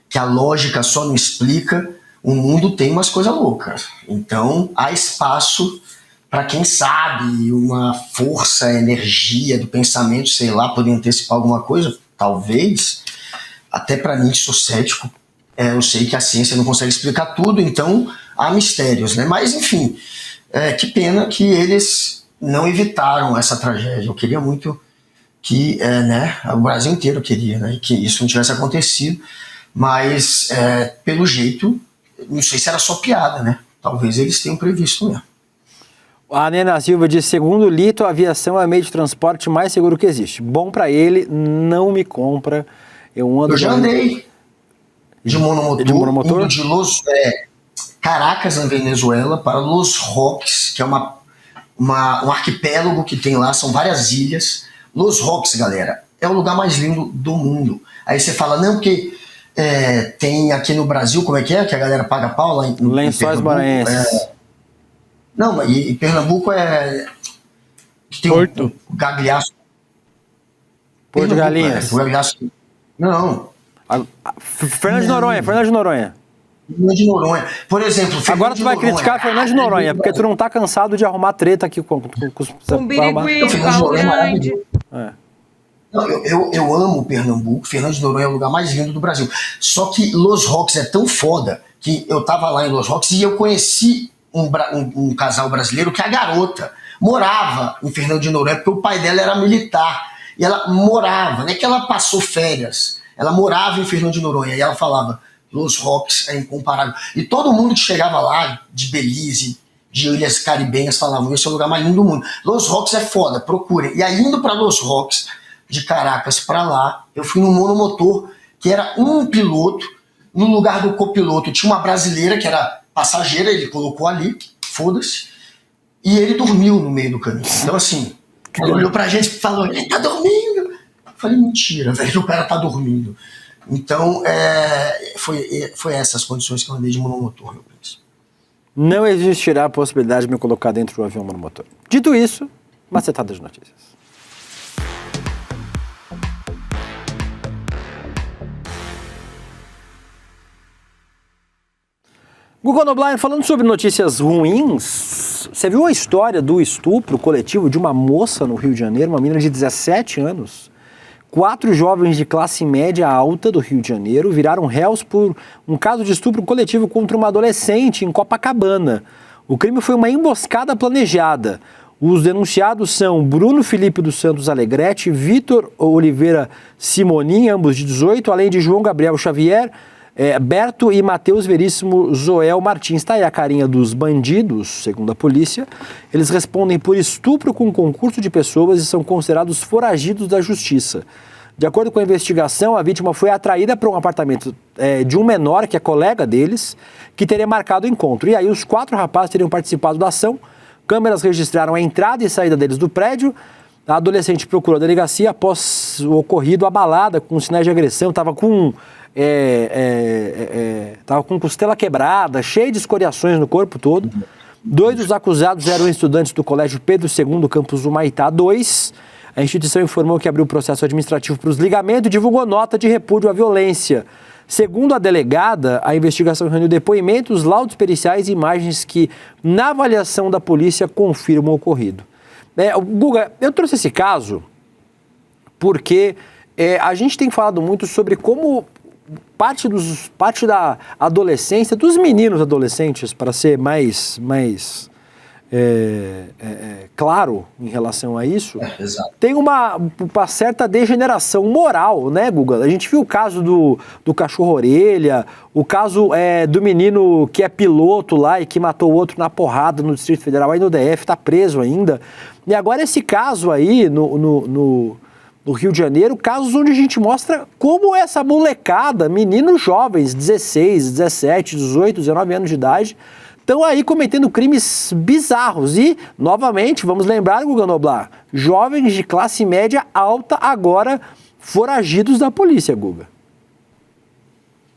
que a lógica só não explica, o mundo tem umas coisas loucas. Então, há espaço para quem sabe, uma força, energia do pensamento, sei lá, poder antecipar alguma coisa, talvez. Até para mim, que sou cético, eu sei que a ciência não consegue explicar tudo, então há mistérios, né? Mas, enfim, que pena que eles não evitaram essa tragédia. Eu queria muito que, o Brasil inteiro queria, né, que isso não tivesse acontecido, mas pelo jeito, não sei se era só piada, né? Talvez eles tenham previsto mesmo. A Nena Silva diz, segundo o Lito, a aviação é o meio de transporte mais seguro que existe. Bom pra ele, não me compra. Eu já andei de monomotor, indo de Caracas, na Venezuela, para Los Roques, que é um arquipélago que tem lá, são várias ilhas. Los Roques, galera, é o lugar mais lindo do mundo. Aí você fala, não, porque tem aqui no Brasil, como é? Que a galera paga pau lá em Lençóis Maranhenses. Não, e Pernambuco que tem Porto. o Gagliaço. Porto de Galinhas. O Gagliaço. Não. Fernando de Noronha. Fernando de Noronha. Por exemplo, agora tu vai criticar Fernando de Noronha, porque tu não tá cansado de arrumar treta aqui com um Birigui, Pau Grande. Eu amo Pernambuco. Fernando de Noronha é o lugar mais lindo do Brasil. Só que Los Roques é tão foda que eu tava lá em Los Roques e eu conheci um casal brasileiro que a garota morava em Fernando de Noronha, porque o pai dela era militar. E ela morava, não é que ela passou férias, ela morava em Fernando de Noronha. E ela falava, Los Roques é incomparável. E todo mundo que chegava lá, de Belize, de Ilhas Caribenhas, falavam, esse é o lugar mais lindo do mundo. Los Roques é foda, procurem. E aí, indo para Los Roques, de Caracas para lá, eu fui num monomotor, que era um piloto, no lugar do copiloto tinha uma brasileira, que era passageira, ele colocou ali, foda-se, e ele dormiu no meio do caminho. Então, assim, ele olhou pra gente e falou, ele tá dormindo. Eu falei, mentira, velho, o cara tá dormindo. Então, foi essas condições que eu andei de monomotor, meu príncipe. Não existirá a possibilidade de me colocar dentro do avião monomotor. Dito isso, macetada de notícias. Google Noblar, falando sobre notícias ruins, você viu a história do estupro coletivo de uma moça no Rio de Janeiro, uma menina de 17 anos? 4 jovens de classe média alta do Rio de Janeiro viraram réus por um caso de estupro coletivo contra uma adolescente em Copacabana. O crime foi uma emboscada planejada. Os denunciados são Bruno Felipe dos Santos Alegrete, Vitor Oliveira Simonin, ambos de 18, além de João Gabriel Xavier, Berto e Matheus Veríssimo Zoel Martins. Está aí a carinha dos bandidos, segundo a polícia. Eles respondem por estupro com concurso de pessoas e são considerados foragidos da justiça. De acordo com a investigação, a vítima foi atraída para um apartamento de um menor, que é colega deles, que teria marcado o encontro. E aí os 4 rapazes teriam participado da ação. Câmeras registraram a entrada e saída deles do prédio. A adolescente procurou a delegacia após o ocorrido, abalada, com sinais de agressão, estava com costela quebrada, cheia de escoriações no corpo todo. 2 dos acusados eram estudantes do Colégio Pedro II, campus Humaitá 2. A instituição informou que abriu processo administrativo para os ligamentos e divulgou nota de repúdio à violência. Segundo a delegada, a investigação reuniu depoimentos, laudos periciais e imagens que, na avaliação da polícia, confirmam o ocorrido. Guga, eu trouxe esse caso porque a gente tem falado muito sobre como parte da adolescência, dos meninos adolescentes, para ser mais claro em relação a isso, tem uma certa degeneração moral, né, Guga? A gente viu o caso do cachorro-orelha, o caso do menino que é piloto lá e que matou o outro na porrada no Distrito Federal, aí no DF, tá preso ainda. E agora esse caso aí no Rio de Janeiro, casos onde a gente mostra como essa molecada, meninos jovens, 16, 17, 18, 19 anos de idade, estão aí cometendo crimes bizarros. E, novamente, vamos lembrar, Guga Noblar, jovens de classe média alta agora foragidos da polícia, Guga.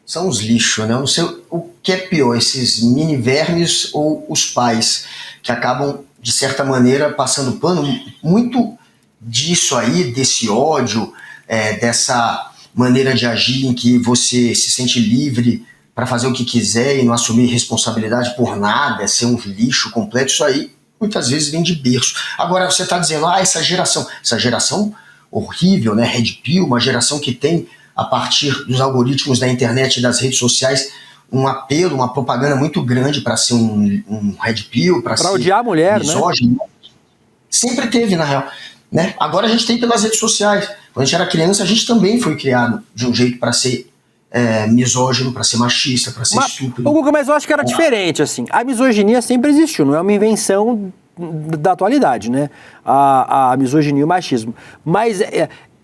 São os lixos, né? Eu não sei o que é pior, esses mini vermes ou os pais, que acabam, de certa maneira, passando pano. Muito disso aí, desse ódio, dessa maneira de agir em que você se sente livre para fazer o que quiser e não assumir responsabilidade por nada, ser um lixo completo, isso aí muitas vezes vem de berço. Agora você está dizendo, essa geração horrível, né, Red Pill, uma geração que tem, a partir dos algoritmos da internet e das redes sociais, um apelo, uma propaganda muito grande para ser um Red Pill, para ser odiar a mulher, misógino, né? Sempre teve, na real. Né? Agora a gente tem pelas redes sociais. Quando a gente era criança, a gente também foi criado de um jeito para ser misógino, para ser machista, para ser estúpido. Guga, mas eu acho que era diferente, assim. A misoginia sempre existiu, não é uma invenção da atualidade, né? A misoginia e o machismo. Mas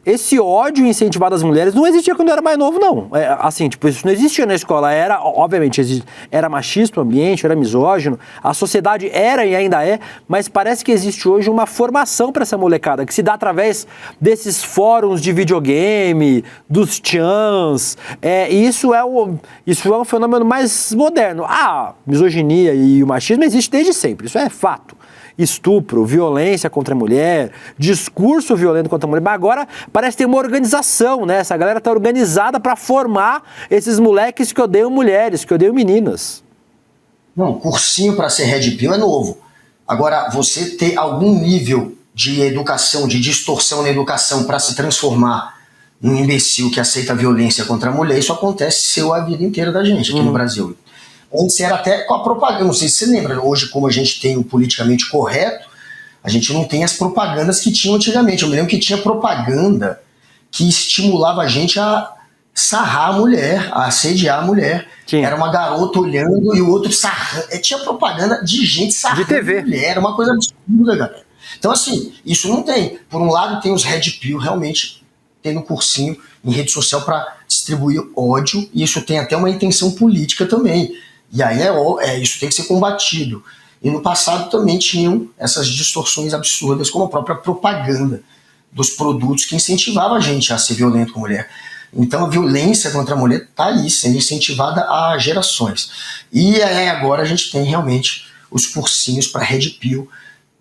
esse ódio incentivado às mulheres não existia quando eu era mais novo, não. Assim, tipo, isso não existia na escola. Obviamente, era machista o ambiente, era misógino, a sociedade era e ainda é, mas parece que existe hoje uma formação para essa molecada, que se dá através desses fóruns de videogame, dos chans, e isso é um fenômeno mais moderno. A misoginia e o machismo existem desde sempre, isso é fato. Estupro, violência contra a mulher, discurso violento contra a mulher, mas agora parece ter uma organização, né? Essa galera tá organizada para formar esses moleques que odeiam mulheres, que odeiam meninas. Não, cursinho para ser Red Pill é novo. Agora, você ter algum nível de educação, de distorção na educação para se transformar num imbecil que aceita violência contra a mulher, isso acontece a vida inteira da gente aqui no Brasil. Antes era até com a propaganda, não sei se você lembra, hoje como a gente tem o politicamente correto, a gente não tem as propagandas que tinham antigamente. Eu me lembro que tinha propaganda que estimulava a gente a sarrar a mulher, a assediar a mulher. Sim. Era uma garota olhando e o outro sarrando. Tinha propaganda de gente sarrando de TV. A mulher, era uma coisa absurda, galera. Então assim, isso não tem. Por um lado tem os Red Pill realmente tendo cursinho em rede social para distribuir ódio, e isso tem até uma intenção política também. E aí isso tem que ser combatido. E no passado também tinham essas distorções absurdas, como a própria propaganda dos produtos que incentivava a gente a ser violento com a mulher. Então a violência contra a mulher está aí, sendo incentivada há gerações. E agora a gente tem realmente os cursinhos para Red Pill,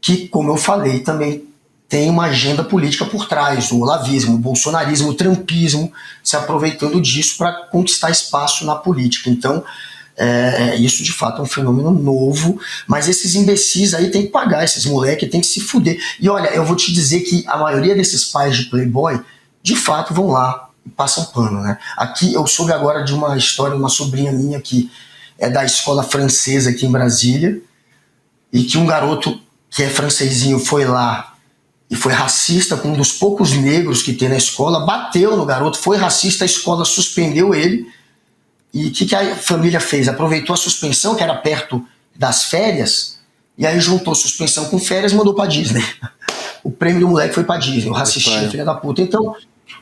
que, como eu falei, também tem uma agenda política por trás, o olavismo, o bolsonarismo, o trumpismo, se aproveitando disso para conquistar espaço na política. Então, isso de fato é um fenômeno novo, mas esses imbecis aí tem que pagar, esses moleques tem que se fuder. E olha, eu vou te dizer que a maioria desses pais de playboy, de fato vão lá e passam pano, né? Aqui eu soube agora de uma história de uma sobrinha minha que é da escola francesa aqui em Brasília, e que um garoto que é francesinho foi lá e foi racista com um dos poucos negros que tem na escola, bateu no garoto, foi racista, a escola suspendeu ele. E o que a família fez? Aproveitou a suspensão, que era perto das férias, e aí juntou suspensão com férias e mandou pra Disney. O prêmio do moleque foi pra Disney, o racistinho, filha da puta. Então,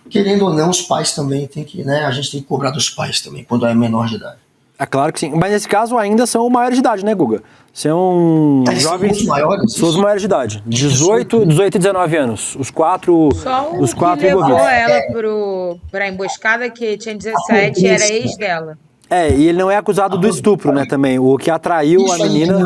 querendo ou não, os pais também tem que, né? A gente tem que cobrar dos pais também, quando é menor de idade. É claro que sim. Mas nesse caso ainda são maiores de idade, né, Guga? São jovens. São os maiores de idade. 18 e 19 anos. Os quatro. Só o os quatro que levou envolvidos. ela pra emboscada, que tinha 17, era ex dela. E ele não é acusado do estupro, né, também. O que atraiu a menina.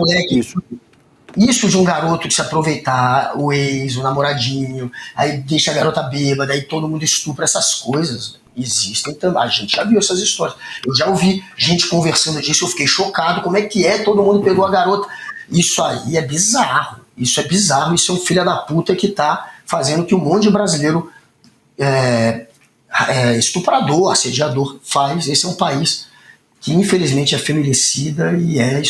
Isso de um garoto que se aproveitar, o ex, o namoradinho, aí deixa a garota bêbada, aí todo mundo estupra, essas coisas existem também. A gente já viu essas histórias. Eu já ouvi gente conversando disso, eu fiquei chocado. Como é que todo mundo pegou a garota? Isso aí é bizarro. Isso é bizarro. Isso é um filho da puta que tá fazendo que um monte de brasileiro estuprador, assediador faz. Esse é um país que infelizmente é feminicida e é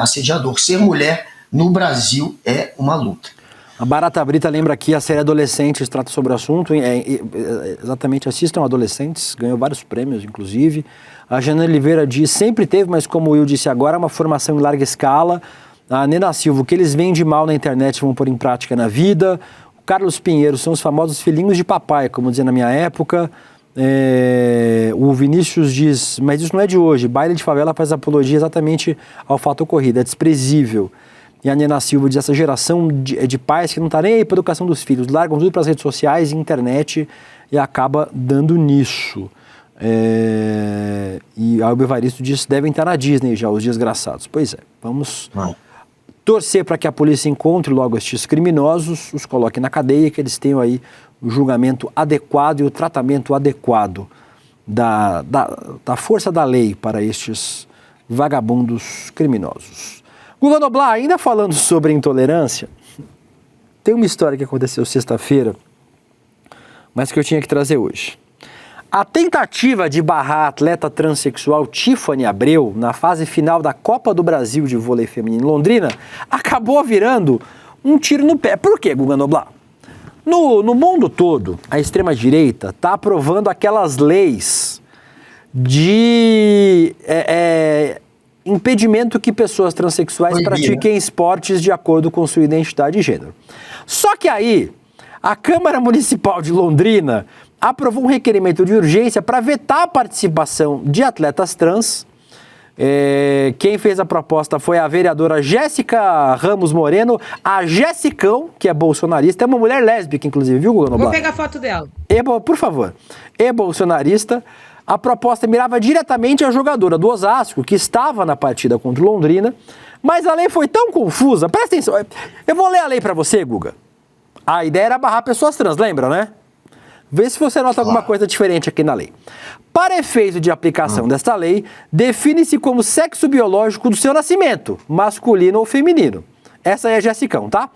assediador. Ser mulher no Brasil é uma luta. A Barata Brita lembra aqui a série Adolescentes, trata sobre o assunto, exatamente, assistam Adolescentes, ganhou vários prêmios, inclusive. A Jana Oliveira diz, sempre teve, mas como o Will disse agora, uma formação em larga escala. A Nena Silva, o que eles veem de mal na internet vão pôr em prática na vida. O Carlos Pinheiro, são os famosos filhinhos de papai, como dizia na minha época. O Vinícius diz, mas isso não é de hoje, baile de favela faz apologia exatamente ao fato ocorrido, é desprezível. E a Nena Silva diz, essa geração de pais que não tá nem aí para a educação dos filhos, largam tudo para as redes sociais e internet e acaba dando nisso. E o Evaristo diz, devem estar na Disney já, os desgraçados. Pois é, vamos torcer para que a polícia encontre logo estes criminosos, os coloque na cadeia, que eles tenham aí o julgamento adequado e o tratamento adequado da força da lei para estes vagabundos criminosos. Guga Noblar, ainda falando sobre intolerância, tem uma história que aconteceu sexta-feira, mas que eu tinha que trazer hoje. A tentativa de barrar a atleta transexual Tiffany Abreu na fase final da Copa do Brasil de vôlei feminino em Londrina acabou virando um tiro no pé. Por quê, Guga Noblar? No mundo todo, a extrema-direita está aprovando aquelas leis de impedimento que pessoas transexuais pratiquem esportes de acordo com sua identidade de gênero. Só que aí, a Câmara Municipal de Londrina aprovou um requerimento de urgência para vetar a participação de atletas trans. Quem fez a proposta foi a vereadora Jéssica Ramos Moreno, a Jessicão, que é bolsonarista, é uma mulher lésbica, inclusive, viu, Guga Noblar? Vou pegar a foto dela. Por favor. É bolsonarista. A proposta mirava diretamente a jogadora do Osasco, que estava na partida contra o Londrina, mas a lei foi tão confusa. Presta atenção, eu vou ler a lei para você, Guga. A ideia era barrar pessoas trans, lembra, né? Vê se você nota alguma coisa diferente aqui na lei. Para efeito de aplicação desta lei, define-se como sexo biológico do seu nascimento, masculino ou feminino. Essa é a Jessicão, tá?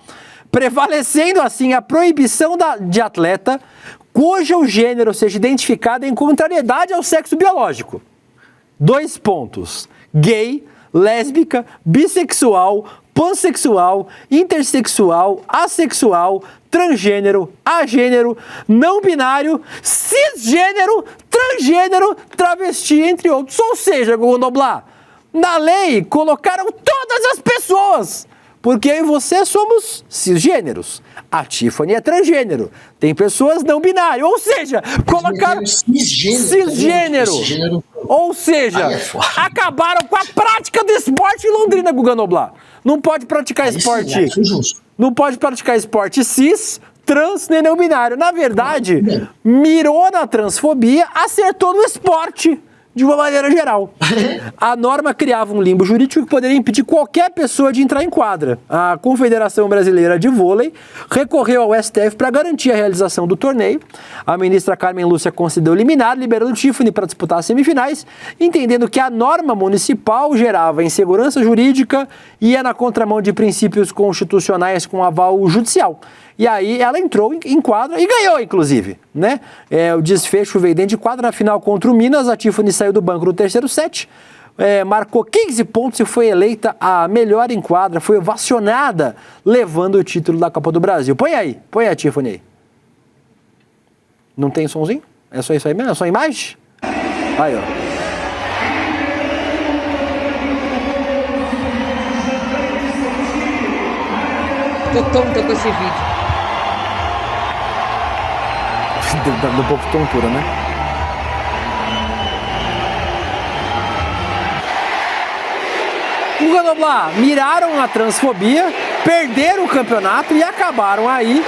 Prevalecendo assim a proibição de atleta cujo gênero seja identificado em contrariedade ao sexo biológico. 2 pontos. Gay, lésbica, bissexual, pansexual, intersexual, assexual, transgênero, agênero, não binário, cisgênero, transgênero, travesti, entre outros. Ou seja, Guga Noblar, na lei colocaram todas as pessoas, porque eu e você somos cisgêneros. A Tiffany é transgênero. Tem pessoas não binárias. Ou seja, colocaram cisgênero. Ou seja, acabaram com a prática do esporte em Londrina, Guga Noblar. Não pode praticar esporte. Não pode praticar esporte cis, trans, nem não binário. Na verdade, mirou na transfobia, acertou no esporte, de uma maneira geral. A norma criava um limbo jurídico que poderia impedir qualquer pessoa de entrar em quadra. A Confederação Brasileira de Vôlei recorreu ao STF para garantir a realização do torneio. A ministra Carmen Lúcia concedeu liminar, liberando Tiffany para disputar as semifinais, entendendo que a norma municipal gerava insegurança jurídica e ia na contramão de princípios constitucionais com aval judicial. E aí ela entrou em quadra e ganhou, inclusive, né? O desfecho veio dentro de quadra. Na final contra o Minas, a Tiffany saiu do banco no terceiro set, marcou 15 pontos e foi eleita a melhor em quadra, foi ovacionada, levando o título da Copa do Brasil. Põe a Tiffany aí. Não tem somzinho? É só isso aí mesmo? É só imagem? Aí, ó. Tô tonta com esse vídeo. Dá um pouco de tontura, né? Guga Noblar, miraram na transfobia, perderam o campeonato e acabaram aí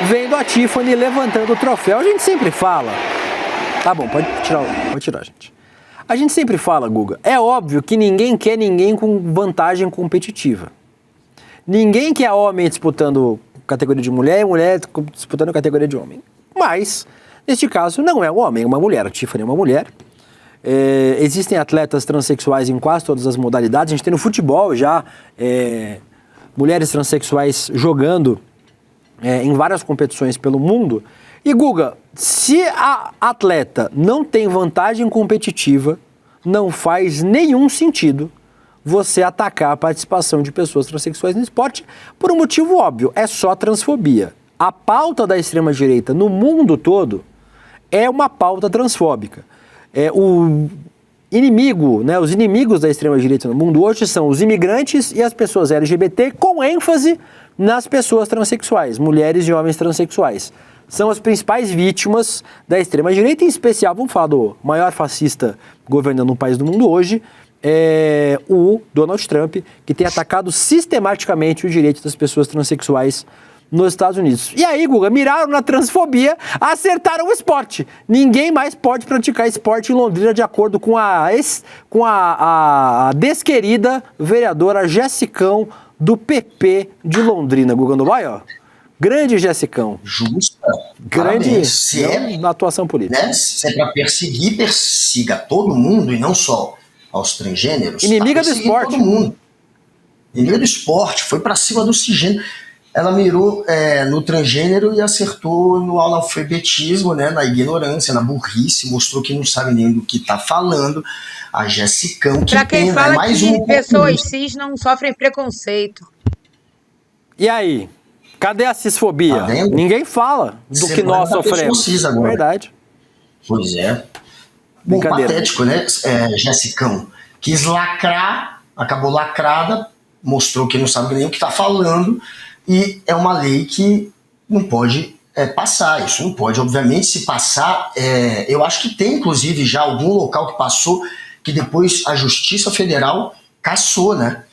vendo a Tiffany levantando o troféu. A gente sempre fala... Tá bom, pode tirar, gente. A gente sempre fala, Guga, é óbvio que ninguém quer ninguém com vantagem competitiva. Ninguém quer homem disputando categoria de mulher e mulher disputando categoria de homem. Mas, neste caso, não é um homem, é uma mulher. A Tiffany é uma mulher. Existem atletas transexuais em quase todas as modalidades. A gente tem no futebol já mulheres transexuais jogando em várias competições pelo mundo. E, Guga, se a atleta não tem vantagem competitiva, não faz nenhum sentido você atacar a participação de pessoas transexuais no esporte por um motivo óbvio, é só transfobia. A pauta da extrema-direita no mundo todo é uma pauta transfóbica. O inimigo, né, os inimigos da extrema-direita no mundo hoje são os imigrantes e as pessoas LGBT, com ênfase nas pessoas transexuais, mulheres e homens transexuais. São as principais vítimas da extrema-direita, em especial, vamos falar do maior fascista governando um país do mundo hoje, o Donald Trump, que tem atacado sistematicamente o direito das pessoas transexuais nos Estados Unidos. E aí, Guga, miraram na transfobia, acertaram o esporte. Ninguém mais pode praticar esporte em Londrina, de acordo com a desquerida vereadora Jessicão do PP de Londrina. Guga Noblar, ó. Grande Jessicão. Justa. Grande na atuação política. Né? Se é para perseguir, persiga todo mundo e não só aos transgêneros. Inimiga do esporte. Todo mundo. Inimiga do esporte. Foi para cima do cisgênero. Ela mirou no transgênero e acertou no analfabetismo, né, na ignorância, na burrice, mostrou que não sabe nem do que está falando. A Jessicão, que pra quem tem, fala mais que pessoas cis não sofrem preconceito. E aí? Cadê a cisfobia? Tá vendo? Ninguém fala do que nós sofremos. Verdade. Pois é. Bom, Brincadeira. patético, né, Jessicão? Quis lacrar, acabou lacrada, mostrou que não sabe nem o que está falando, e é uma lei que não pode passar. Isso não pode, obviamente, se passar. Eu acho que tem, inclusive, já algum local que passou, que depois a Justiça Federal cassou, né?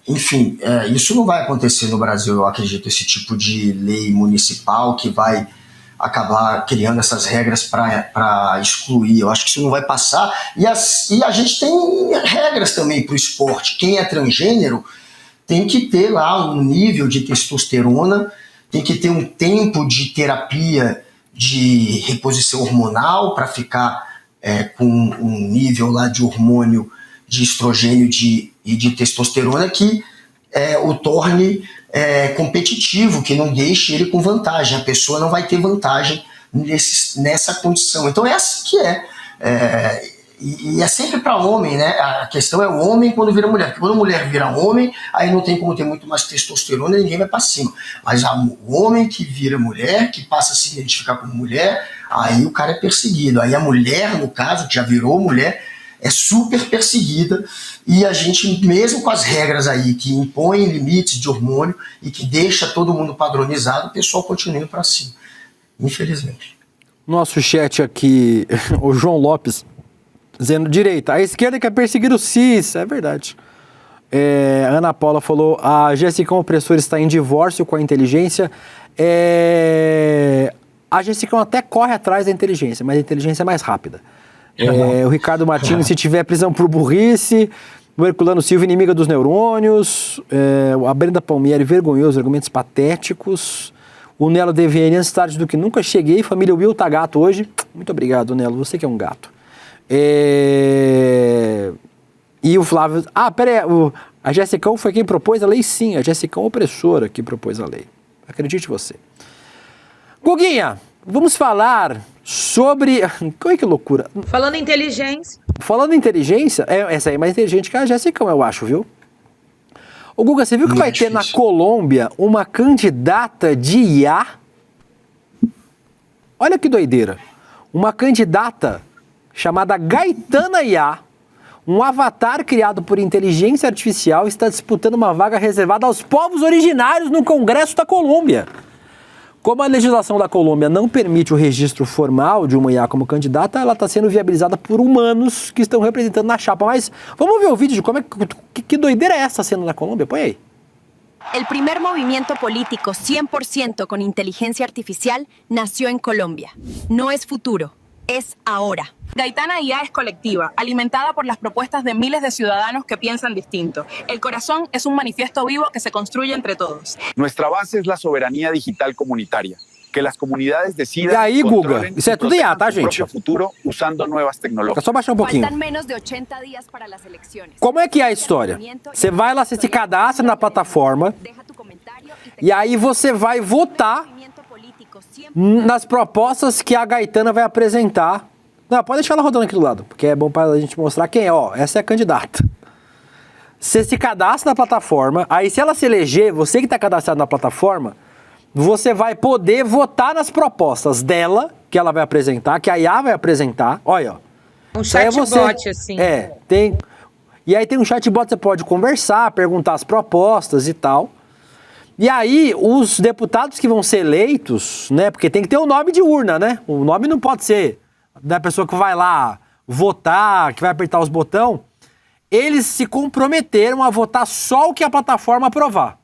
Enfim, isso não vai acontecer no Brasil, eu acredito, esse tipo de lei municipal que vai acabar criando essas regras para excluir. Eu acho que isso não vai passar. E a gente tem regras também para o esporte. Quem é transgênero tem que ter lá um nível de testosterona, tem que ter um tempo de terapia de reposição hormonal para ficar com um nível lá de hormônio de estrogênio e de testosterona que o torne competitivo, que não deixe ele com vantagem. A pessoa não vai ter vantagem nessa condição. Então é assim que e é sempre para homem, né? A questão é o homem quando vira mulher. Porque quando a mulher vira homem, aí não tem como ter muito mais testosterona e ninguém vai para cima. Mas o homem que vira mulher, que passa a se identificar como mulher, aí o cara é perseguido. Aí a mulher, no caso, que já virou mulher, é super perseguida, e a gente, mesmo com as regras aí que impõem limites de hormônio e que deixa todo mundo padronizado, o pessoal continua indo para cima, infelizmente. Nosso chat aqui, o João Lopes, dizendo direita, a esquerda quer perseguir o cis, é verdade. A Ana Paula falou, a Jéssica Opressora está em divórcio com a inteligência. A Jéssica até corre atrás da inteligência, mas a inteligência é mais rápida. O Ricardo Martins, se tiver prisão por burrice. O Herculano Silva, inimiga dos neurônios. A Brenda Palmieri, vergonhoso, argumentos patéticos. O Nelo DVN, antes tarde do que nunca cheguei. Família Will tá gato hoje. Muito obrigado, Nelo, você que é um gato. E o Flávio... pera aí, a Jéssica foi quem propôs a lei? Sim, a Jéssica Opressora que propôs a lei. Acredite você. Guguinha, vamos falar sobre... Que loucura. Falando em inteligência. Falando em inteligência, essa aí é mais inteligente que a Jéssica, eu acho, viu? Ô Guga, você viu que vai ter na Colômbia uma candidata de IA? Olha que doideira. Uma candidata chamada Gaetana IA, um avatar criado por inteligência artificial, está disputando uma vaga reservada aos povos originários no Congresso da Colômbia. Como a legislação da Colômbia não permite o registro formal de uma IA como candidata, ela está sendo viabilizada por humanos que estão representando na chapa. Mas vamos ver o vídeo de como que doideira é essa sendo na Colômbia? Põe aí. El primer movimiento político 100% con inteligencia artificial nació en Colombia. No es futuro, es ahora. Gaetana IA es colectiva, alimentada por las propuestas de miles de ciudadanos que piensan distinto. El corazón es un manifiesto vivo que se construye entre todos. Nuestra base es la soberanía digital comunitaria. Que las comunidades decidan. E aí, Guga? Isso é tudo IA, tá, gente? Futuro usando nuevas tecnologías. É só baixar um pouquinho. Faltan menos de 80 días para las elecciones. Como é que é a história? Você vai lá, você se cadastra na plataforma e aí você vai votar nas propostas que a Gaetana vai apresentar. Não, pode deixar ela rodando aqui do lado, porque é bom para a gente mostrar quem é. Ó, essa é a candidata. Você se cadastra na plataforma, aí se ela se eleger, você que está cadastrado na plataforma, você vai poder votar nas propostas dela, que ela vai apresentar, que a IA vai apresentar. Olha, ó. Um chatbot, assim. Tem. E aí tem um chatbot, você pode conversar, perguntar as propostas e tal. E aí, os deputados que vão ser eleitos, né? Porque tem que ter o nome de urna, né? O nome não pode ser da pessoa que vai lá votar, que vai apertar os botões. Eles se comprometeram a votar só o que a plataforma aprovar.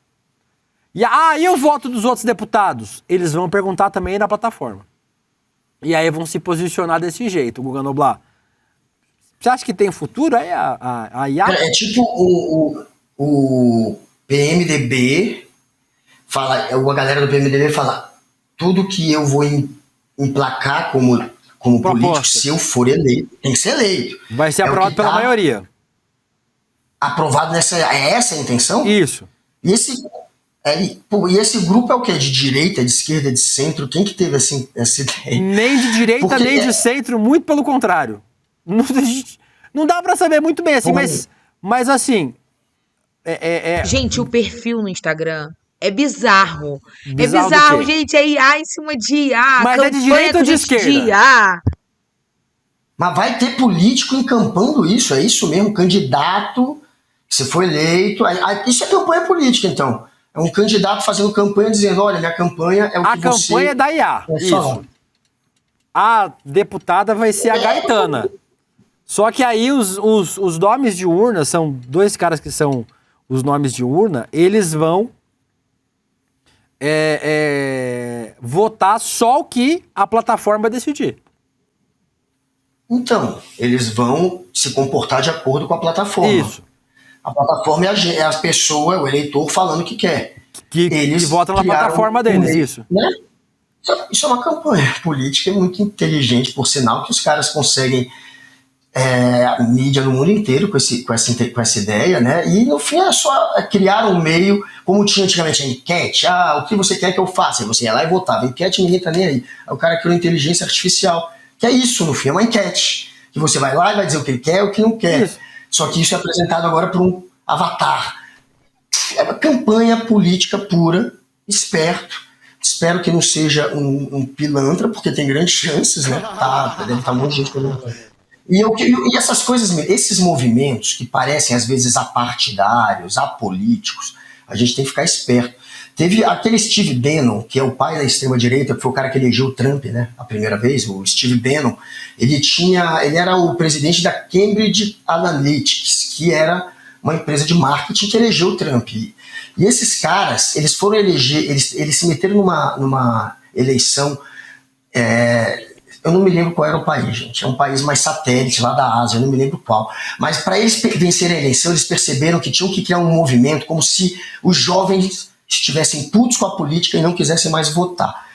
E o voto dos outros deputados? Eles vão perguntar também na plataforma. E aí vão se posicionar desse jeito, Guga Noblar. Você acha que tem futuro aí a IA? É tipo o PMDB fala, a galera do PMDB fala, tudo que eu vou emplacar como político, se eu for eleito, tem que ser eleito. Vai ser aprovado pela maioria. Aprovado é essa a intenção? Isso. E esse grupo é o quê? De direita, de esquerda, de centro? Quem que teve essa ideia? Nem de direita, nem de centro, muito pelo contrário. Não dá pra saber muito bem assim, mas assim, Gente, o perfil no Instagram é bizarro. Bizarro É do bizarro, quê? gente. É IA em cima de IA. Mas é de direita ou de esquerda? IA. Mas vai ter político encampando isso, é isso mesmo? Candidato, você foi eleito. Isso é campanha política, então. É um candidato fazendo campanha dizendo: olha, minha campanha é o que você... A campanha é da IA. Isso. A deputada vai ser a Gaetana. Só que aí os nomes de urna, são dois caras que são os nomes de urna, eles vão votar só o que a plataforma decidir. Então, eles vão se comportar de acordo com a plataforma. Isso. A plataforma é a pessoa, o eleitor, falando o que quer. Que votam na plataforma deles, isso. Né? Isso é uma campanha política muito inteligente, por sinal, que os caras conseguem a mídia no mundo inteiro com essa ideia, né? E no fim é só criar um meio, como tinha antigamente a enquete. O que você quer que eu faça? Aí você ia lá e votava. Enquete, ninguém tá nem aí. Aí o cara criou inteligência artificial, que é isso, no fim, é uma enquete. Que você vai lá e vai dizer o que ele quer e o que não quer. Isso. Só que isso é apresentado agora por um avatar. É uma campanha política pura, esperto. Espero que não seja um pilantra, porque tem grandes chances, né? Deve estar um monte de gente perguntando. E essas coisas, esses movimentos que parecem às vezes apartidários, apolíticos, a gente tem que ficar esperto. Teve aquele Steve Bannon, que é o pai da extrema-direita, que foi o cara que elegeu o Trump, né, a primeira vez, o Steve Bannon. Ele era o presidente da Cambridge Analytics, que era uma empresa de marketing que elegeu o Trump. E esses caras, eles foram eleger, eles se meteram numa eleição, eu não me lembro qual era o país, gente, é um país mais satélite lá da Ásia, eu não me lembro qual, mas para eles vencerem a eleição, eles perceberam que tinham que criar um movimento como se os jovens estivessem putos com a política e não quisessem mais votar.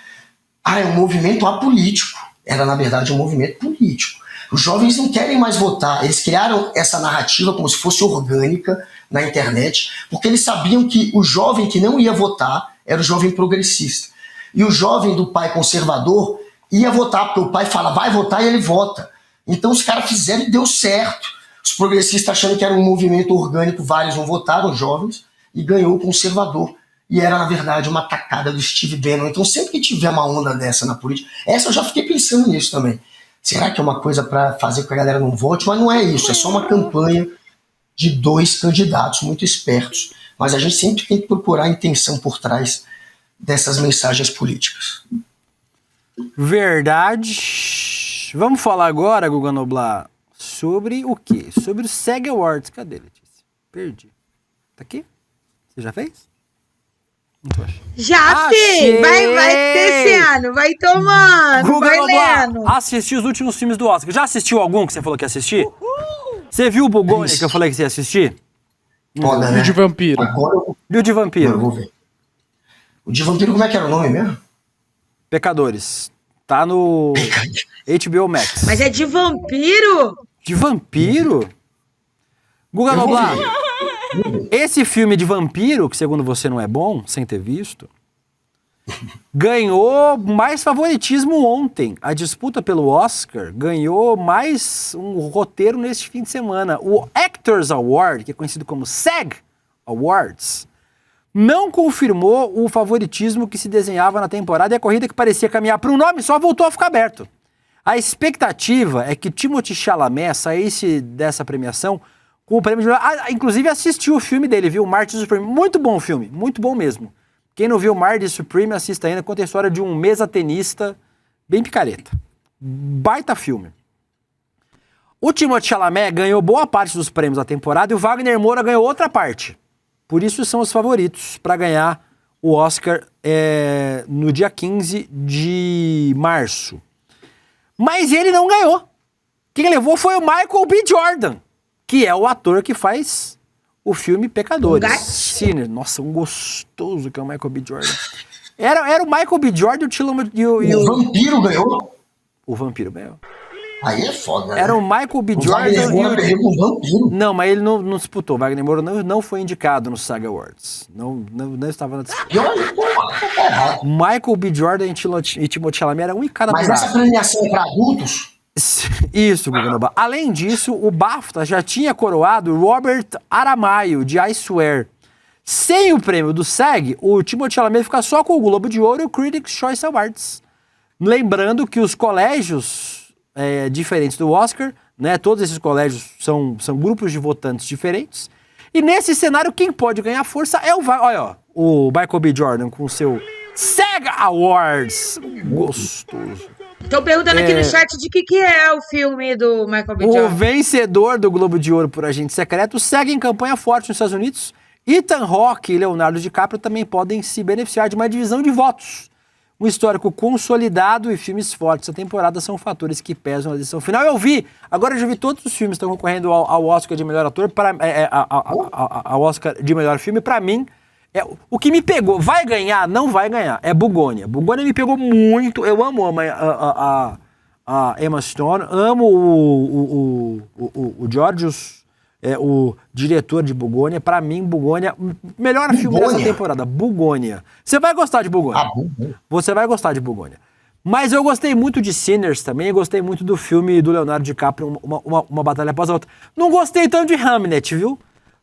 É um movimento apolítico, era na verdade um movimento político. Os jovens não querem mais votar, eles criaram essa narrativa como se fosse orgânica na internet, porque eles sabiam que o jovem que não ia votar era o jovem progressista. E o jovem do pai conservador ia votar, porque o pai fala, vai votar, e ele vota. Então os caras fizeram e deu certo. Os progressistas achando que era um movimento orgânico, vários não votaram, jovens, e ganhou o conservador. E era, na verdade, uma tacada do Steve Bannon. Então sempre que tiver uma onda dessa na política, essa eu já fiquei pensando nisso também. Será que é uma coisa para fazer com que a galera não vote? Mas não é isso, é só uma campanha de dois candidatos muito espertos. Mas a gente sempre tem que procurar a intenção por trás dessas mensagens políticas. Verdade. Vamos falar agora, Guga Noblar, sobre o quê? Sobre o SEG Awards. Cadê, Letícia? Perdi. Tá aqui? Você já fez? Já, filho! Vai ter esse ano, vai tomando, Guga vai Noblar, lendo. assisti os últimos filmes do Oscar. Já assistiu algum que você falou que ia assistir? Você viu o Bugoni que eu falei que você ia assistir? Foda, né? E o de vampiro? E o de vampiro? Eu vou ver. O de vampiro, como é que era o nome mesmo? Pecadores. Tá no HBO Max. Mas é de vampiro? De vampiro? Guga Noblar, esse filme de vampiro, que segundo você não é bom, sem ter visto, ganhou mais favoritismo ontem. A disputa pelo Oscar ganhou mais um roteiro neste fim de semana. O Actors Award, que é conhecido como SAG Awards, não confirmou o favoritismo que se desenhava na temporada e a corrida que parecia caminhar para um nome só voltou a ficar aberto. A expectativa é que Timothée Chalamet saísse dessa premiação com o prêmio de... inclusive assistiu o filme dele, viu? Martyrs Supreme. Muito bom o filme, muito bom mesmo. Quem não viu Martyrs Supreme, assista ainda. Conta a história de um mesa tenista bem picareta. Baita filme. O Timothée Chalamet ganhou boa parte dos prêmios da temporada e o Wagner Moura ganhou outra parte. Por isso são os favoritos para ganhar o Oscar no dia 15 de março. Mas ele não ganhou. Quem levou foi o Michael B. Jordan, que é o ator que faz o filme Pecadores. Sinner. Nossa, um gostoso que é o Michael B. Jordan. Era o Michael B. Jordan e o vampiro ganhou? O vampiro ganhou. Aí é foda, né? Era o Michael B. Jordan e o... Não, mas ele não disputou. Wagner Moura não foi indicado no SAG Awards. Não estava na disputa. Michael B. Jordan e Timothée Chalamet eram um em cada buraco. Mas essa premiação é para adultos? Isso, Guga Noblar. Além disso, o BAFTA já tinha coroado Robert Aramayo, de I Swear. Sem o prêmio do SEG, o Timothée Chalamet fica só com o Globo de Ouro e o Critics' Choice Awards. Lembrando que os colégios diferentes do Oscar, né, todos esses colégios são grupos de votantes diferentes. E nesse cenário, quem pode ganhar força é olha, ó, o Michael B. Jordan com o seu SEG Awards. Gostoso. Tô perguntando aqui no chat de que é o filme do Michael B. O Jordan. vencedor do Globo de Ouro por Agente Secreto segue em campanha forte nos Estados Unidos. Ethan Hawke e Leonardo DiCaprio também podem se beneficiar de uma divisão de votos. Um histórico consolidado e filmes fortes da temporada são fatores que pesam na decisão final. Agora eu já vi todos os filmes que estão concorrendo ao Oscar de melhor ator, ao Oscar de melhor filme. Pra mim, o que me pegou, vai ganhar? Não vai ganhar. É Bugônia. Bugônia me pegou muito. Eu amo a Emma Stone, amo o Georgios, o diretor de Bugônia. Pra mim, Bugônia, melhor filme dessa temporada. Bugônia. Você vai gostar de Bugônia. Você vai gostar de Bugônia. Mas eu gostei muito de Sinners também, gostei muito do filme do Leonardo DiCaprio, uma batalha após a outra. Não gostei tanto de Hamlet, viu?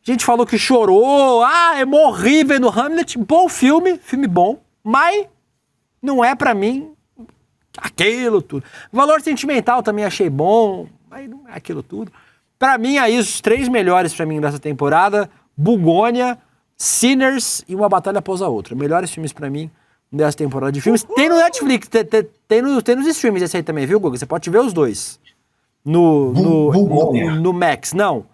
A gente falou que chorou, morri vendo Hamlet. Bom filme bom, mas não é pra mim aquilo tudo. Valor Sentimental também achei bom, mas não é aquilo tudo. Pra mim, aí, os 3 melhores pra mim dessa temporada: Bugônia, Sinners e Uma Batalha Após a Outra. Melhores filmes pra mim dessa temporada de filmes. Tem no Netflix, tem nos streams esse aí também, viu, Guga? Você pode ver os dois. No Max. Não.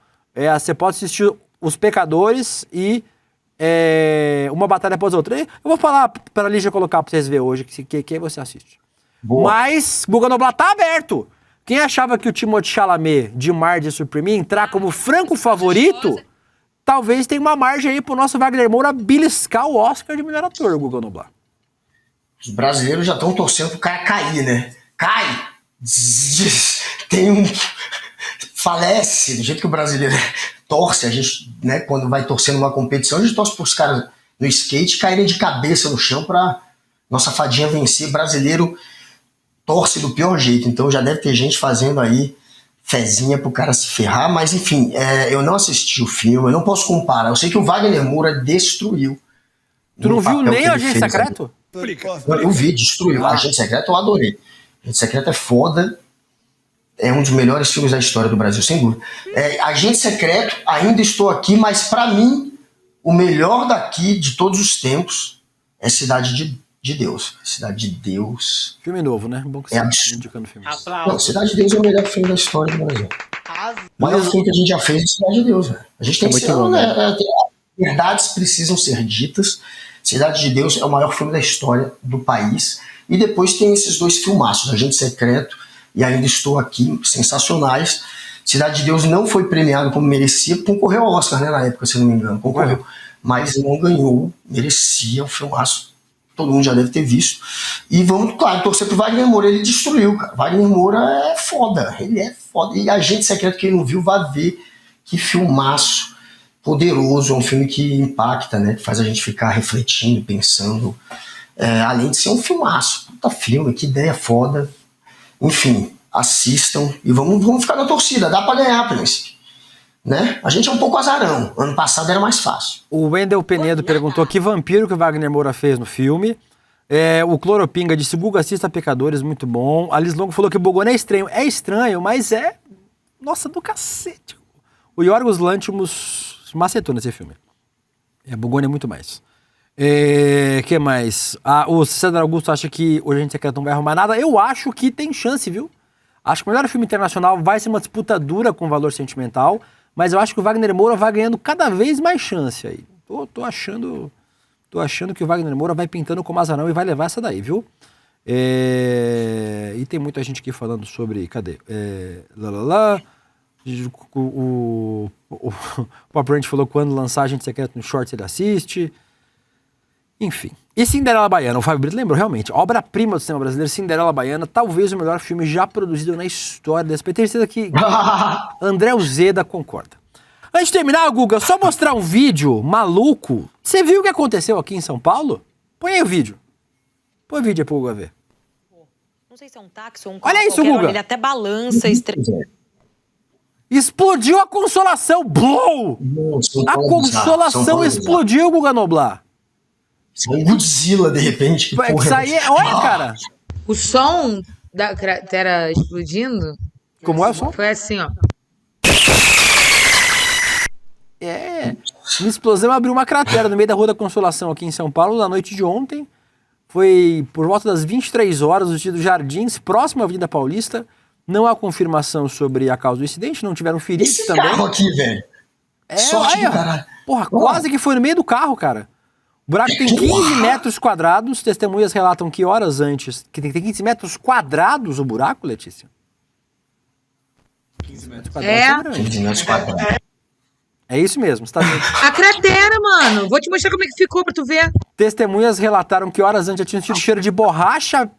Você pode assistir Os Pecadores e Uma Batalha Após a Outra. Eu vou falar pra Lígia colocar pra vocês verem hoje, que você assiste. Boa. Mas Guga Noblar tá aberto. Quem achava que o Timothée Chalamet de Marge Supreme entrar como franco favorito, talvez tenha uma margem aí pro nosso Wagner Moura beliscar o Oscar de melhor ator, Guga Noblar. Os brasileiros já estão torcendo pro cara cair, né? Cai! Falece, do jeito que o brasileiro torce, a gente, né, quando vai torcendo numa competição, a gente torce pros caras no skate caírem de cabeça no chão pra nossa fadinha vencer. Brasileiro torce do pior jeito, então já deve ter gente fazendo aí fezinha pro cara se ferrar, mas enfim, eu não assisti o filme, eu não posso comparar. Eu sei que o Wagner Moura destruiu. Tu não viu nem o Agente Secreto? Eu vi, destruiu. Agente Secreto eu adorei. Agente Secreto é foda, é um dos melhores filmes da história do Brasil, sem dúvida. Agente Secreto, Ainda Estou Aqui, mas pra mim, o melhor daqui de todos os tempos é Cidade de Deus. Cidade de Deus. Filme novo, né? Bom que você está indicando filme. Não, Cidade de Deus é o melhor filme da história do Brasil. O maior filme que a gente já fez é Cidade de Deus, velho. A gente tem que ser, verdades precisam ser ditas. Cidade de Deus é o maior filme da história do país. E depois tem esses 2 filmaços, Agente Secreto e Ainda Estou Aqui, sensacionais. Cidade de Deus não foi premiado como merecia, concorreu ao Oscar, né, na época, se não me engano, concorreu. Mas não ganhou, merecia, um filmaço. Todo mundo já deve ter visto. E vamos, claro, torcer pro Wagner Moura. Ele destruiu, cara. Wagner Moura é foda. Ele é foda. E Agente Secreto, quem não viu, vai ver que filmaço poderoso. É um filme que impacta, né? Que faz a gente ficar refletindo, pensando. Além de ser um filmaço. Puta filme, que ideia foda. Enfim, assistam. E vamos ficar na torcida. Dá pra ganhar, Príncipe. Né? A gente é um pouco azarão. Ano passado era mais fácil. O Wendel Penedo perguntou que vampiro que o Wagner Moura fez no filme. O Cloropinga disse: Guga, assista Pecadores, muito bom. A Liz Longo falou que o Bugônia é estranho. É estranho, mas é... Nossa, do cacete. O Yorgos Lanthimos macetou nesse filme. Bugônia é muito mais. Que mais? O César Augusto acha que o Agente Secreto não vai arrumar nada. Eu acho que tem chance, viu? Acho que o melhor filme internacional vai ser uma disputa dura com Valor Sentimental. Mas eu acho que o Wagner Moura vai ganhando cada vez mais chance aí. Tô achando que o Wagner Moura vai pintando como azarão e vai levar essa daí, viu? E tem muita gente aqui falando sobre... Cadê? O Pop Ranch falou que quando lançar Agente Secreto no Shorts ele assiste. Enfim. E Cinderela Baiana, o Fábio Brito lembrou realmente. Obra-prima do cinema brasileiro, Cinderela Baiana, talvez o melhor filme já produzido na história desse. Tenho certeza que André Uzeda concorda. Antes de terminar, Guga, só mostrar um vídeo maluco. Você viu o que aconteceu aqui em São Paulo? Põe aí o vídeo. Põe o vídeo aí pro Guga ver. Não sei se é um táxi ou um Olha isso, Guga. Ele até balança. Explodiu a Consolação. Blow! A Consolação explodiu, Guga Noblar. Isso é um Godzilla, de repente. Isso aí é... Olha, cara. O som da cratera explodindo... Como é o som? Foi assim, ó. Uma explosão abriu uma cratera no meio da Rua da Consolação aqui em São Paulo na noite de ontem. Foi por volta das 23 horas no sentido Jardins, próximo à Avenida Paulista. Não há confirmação sobre a causa do incidente, não tiveram feridos também. Carro aqui, velho. Sorte do caralho. Porra, quase que foi no meio do carro, cara. O buraco tem 15 metros quadrados. Testemunhas relatam que horas antes... Que tem 15 metros quadrados o buraco, Letícia? 15 metros quadrados. 15 metros quadrados. É isso mesmo, você tá vendo? A cratera, mano. Vou te mostrar como é que ficou pra tu ver. Testemunhas relataram que horas antes tinha tido cheiro de borracha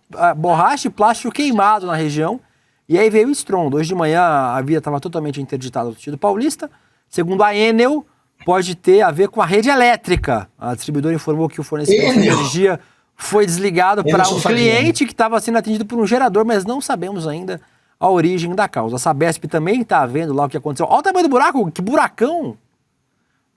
e plástico queimado na região. E aí veio o estrondo. Hoje de manhã a via estava totalmente interditada no sentido paulista. Segundo a Enel, pode ter a ver com a rede elétrica. A distribuidora informou que o fornecimento de energia foi desligado para um cliente que estava sendo atendido por um gerador, mas não sabemos ainda a origem da causa. A Sabesp também está vendo lá o que aconteceu. Olha o tamanho do buraco, que buracão!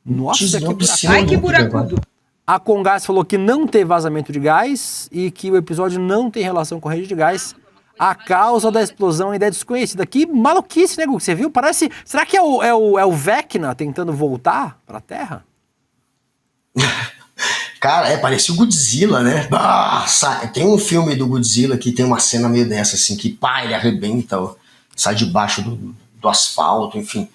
Nossa, que buracão! Ai, que buracudo! A Comgás falou que não teve vazamento de gás e que o episódio não tem relação com a rede de gás. A causa da explosão ainda é desconhecida. Que maluquice, né, Gugu? Você viu? Parece... Será que é o Vecna tentando voltar pra Terra? Cara, parecia o Godzilla, né? Tem um filme do Godzilla que tem uma cena meio dessa, assim, que pá, ele arrebenta, sai debaixo do asfalto, enfim.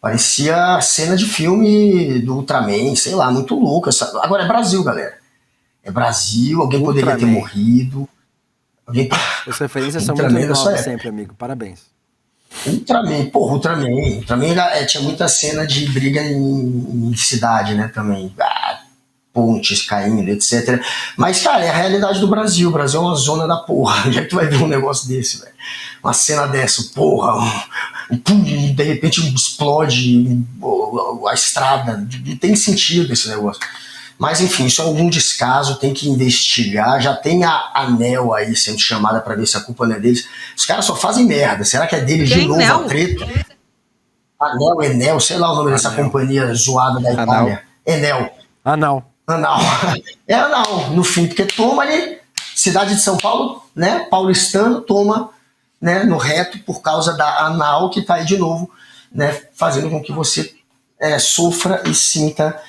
Parecia cena de filme do Ultraman, sei lá, muito louca. Agora é Brasil, galera. É Brasil, alguém poderia ter morrido. As referências são muito novas sempre, amigo. Parabéns. Ultraman, porra, Ultraman tinha muita cena de briga em cidade, né, também. Pontes caindo, etc. Mas, cara, é a realidade do Brasil. O Brasil é uma zona da porra. Onde é que tu vai ver um negócio desse, velho? Uma cena dessa, porra, de repente explode a estrada. Não tem sentido esse negócio. Mas, enfim, isso é algum descaso, tem que investigar. Já tem a ANEL aí sendo chamada pra ver se a culpa não é deles. Os caras só fazem merda. Será que é deles de novo a treta? ANEL, Enel, sei lá o nome dessa companhia zoada da Itália. Enel. Anal. É Anal, no fim, porque toma ali, cidade de São Paulo, né? Paulistano toma, né, no reto por causa da Anal que tá aí de novo, né? Fazendo com que você sofra e sinta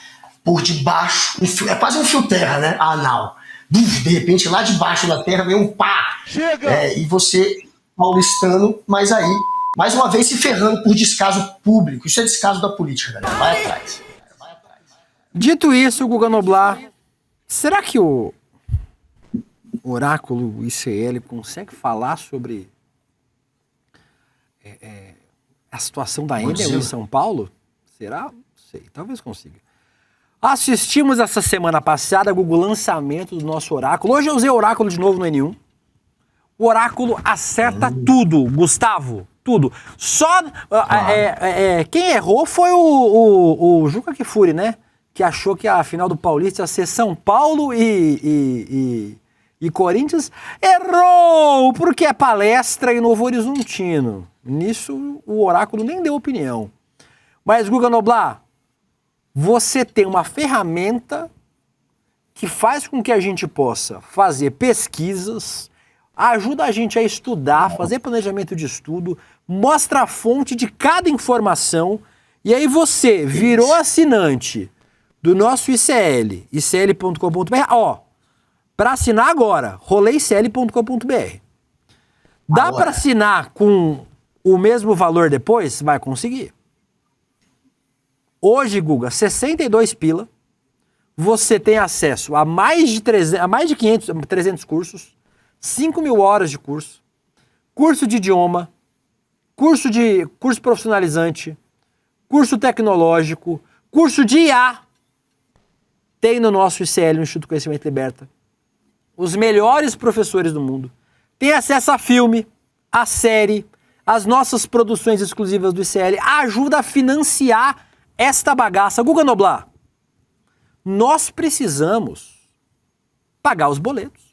por debaixo, é quase um fio terra, né? A Anal. De repente, lá debaixo da terra vem um pá. Chega! E você, paulistano, mas aí, mais uma vez se ferrando por descaso público. Isso é descaso da política, galera. Vai atrás. Dito isso, Guga Noblar, será que o oráculo ICL consegue falar sobre a situação da Enel em São Paulo? Será? Não sei, talvez consiga. Assistimos essa semana passada, Guga, o lançamento do nosso oráculo. Hoje eu usei o oráculo de novo no N1. O oráculo acerta tudo, Gustavo, tudo. Só quem errou foi o Juca Kfouri, né? Que achou que a final do Paulista ia ser São Paulo e Corinthians. Errou! Porque é Palestra e Novo Horizontino. Nisso, o oráculo nem deu opinião. Mas, Guga Noblar, você tem uma ferramenta que faz com que a gente possa fazer pesquisas, ajuda a gente a estudar, fazer planejamento de estudo, mostra a fonte de cada informação, e aí você virou assinante do nosso ICL, icl.com.br. Para assinar agora, roleicl.com.br. Dá para assinar com o mesmo valor depois? Vai conseguir. Hoje, Guga, 62 pila, você tem acesso a mais de 300 cursos, 5.000 horas de curso de idioma, curso profissionalizante, curso tecnológico, curso de IA, tem no nosso ICL, no Instituto Conhecimento Liberta, os melhores professores do mundo, tem acesso a filme, a série, as nossas produções exclusivas do ICL, ajuda a financiar esta bagaça. Guga Noblar, nós precisamos pagar os boletos.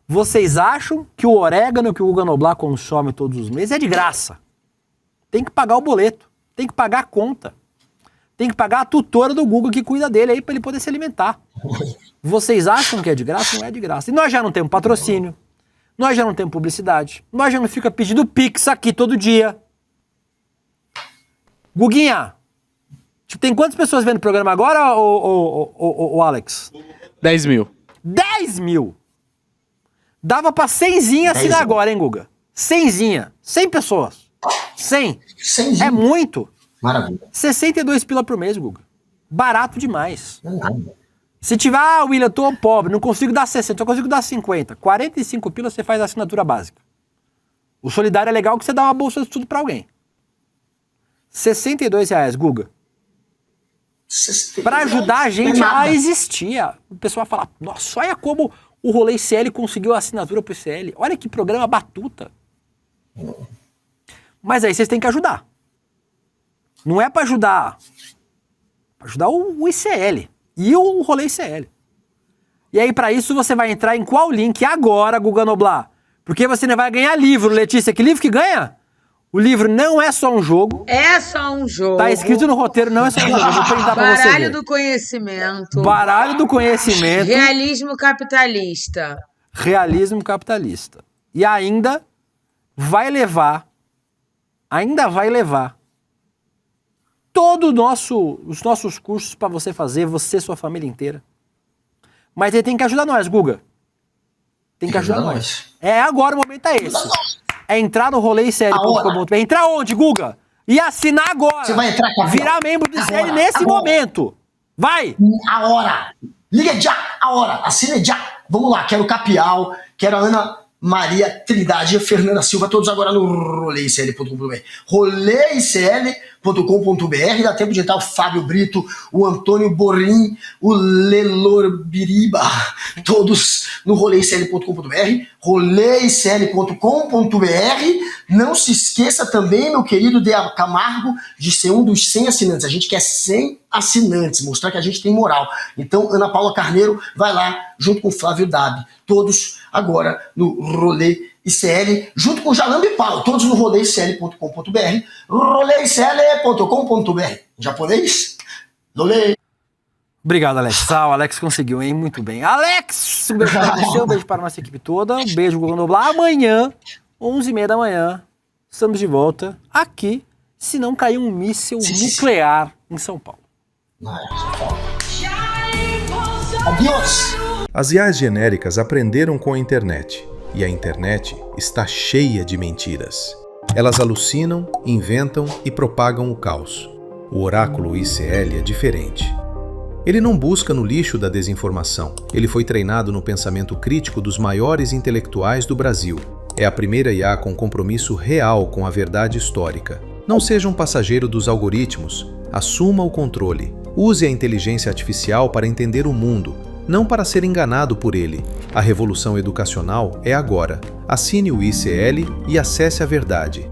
Vocês acham que o orégano que o Guga Noblar consome todos os meses é de graça? Tem que pagar o boleto, tem que pagar a conta, tem que pagar a tutora do Guga que cuida dele aí pra ele poder se alimentar. Vocês acham que é de graça? Não é de graça. E nós já não temos patrocínio, nós já não temos publicidade, nós já não fica pedindo Pix aqui todo dia. Guguinha, tem quantas pessoas vendo o programa agora, o Alex? 10 mil. 10 mil! Dava pra 100zinha assinar agora, hein, Guga? 100zinha. 100 pessoas. 100. É muito. Maravilha. 62 pila por mês, Guga. Barato demais. Se tiver, William, tô pobre, não consigo dar 60, só consigo dar 50. 45 pila você faz a assinatura básica. O solidário é legal que você dá uma bolsa de estudo pra alguém. R$62, Guga. Pra ajudar a gente a existir. O pessoal vai falar, nossa, olha como o Rolê ICL conseguiu a assinatura pro ICL. Olha que programa batuta. Mas aí vocês têm que ajudar. Não é pra ajudar. Pra ajudar o ICL. E o Rolê ICL. E aí pra isso você vai entrar em qual link agora, Guga Noblar? Porque você não vai ganhar livro, Letícia. Que livro que ganha? O livro não é só um jogo. É só um jogo. Tá escrito no roteiro, não é só um jogo. Eu vou printar pra você. Baralho do conhecimento. Baralho do conhecimento. Realismo capitalista. Realismo capitalista. E ainda vai levar todos os nossos cursos pra você fazer, você e sua família inteira. Mas ele tem que ajudar nós, Guga. Tem que ajudar nós. É, agora o momento é esse. É entrar no roleicl.com.br. Entrar onde, Guga? E assinar agora. Você vai entrar com a virar membro do ICL nesse momento. Vai! A hora. Liga já, a hora. Assina já. Vamos lá, quero Capial, quero a Ana Maria Trindade e a Fernanda Silva, todos agora no roleicl.com.br. roleicl.com.br, dá tempo de entrar o Fábio Brito, o Antônio Borim, o Lelor Biriba, todos no roleicl.com.br, roleicl.com.br. Não se esqueça também, meu querido Dea Camargo, de ser um dos 100 assinantes. A gente quer 100 assinantes, mostrar que a gente tem moral. Então, Ana Paula Carneiro vai lá, junto com o Flávio Dabi, todos agora no Rolê ICL, junto com o Jalambe Paulo, todos no roleicl.com.br, roleicl.com.br. Em japonês? Rolê. Obrigado, Alex. O Alex conseguiu, hein? Muito bem. Alex, um beijo para você, um beijo para a nossa equipe toda, um beijo, Guga Noblar. Amanhã, 11h30 da manhã, estamos de volta aqui, se não cair um míssil nuclear em São Paulo. Adiós! As IAs genéricas aprenderam com a internet, e a internet está cheia de mentiras. Elas alucinam, inventam e propagam o caos. O oráculo ICL é diferente. Ele não busca no lixo da desinformação. Ele foi treinado no pensamento crítico dos maiores intelectuais do Brasil. É a primeira IA com compromisso real com a verdade histórica. Não seja um passageiro dos algoritmos. Assuma o controle. Use a inteligência artificial para entender o mundo, não para ser enganado por ele. A revolução educacional é agora. Assine o ICL e acesse a verdade.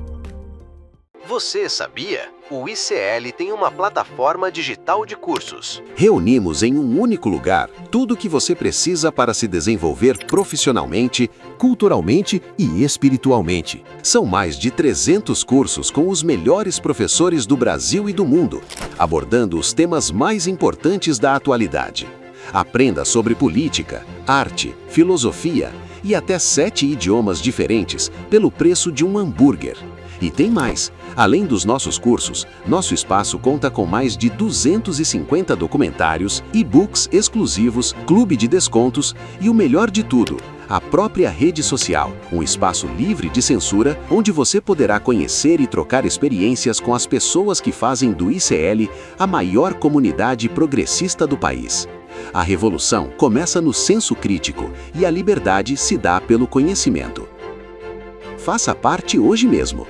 Você sabia? O ICL tem uma plataforma digital de cursos. Reunimos em um único lugar tudo o que você precisa para se desenvolver profissionalmente, culturalmente e espiritualmente. São mais de 300 cursos com os melhores professores do Brasil e do mundo, abordando os temas mais importantes da atualidade. Aprenda sobre política, arte, filosofia e até 7 idiomas diferentes pelo preço de um hambúrguer. E tem mais! Além dos nossos cursos, nosso espaço conta com mais de 250 documentários, e-books exclusivos, clube de descontos e o melhor de tudo, a própria rede social, um espaço livre de censura onde você poderá conhecer e trocar experiências com as pessoas que fazem do ICL a maior comunidade progressista do país. A revolução começa no senso crítico e a liberdade se dá pelo conhecimento. Faça parte hoje mesmo.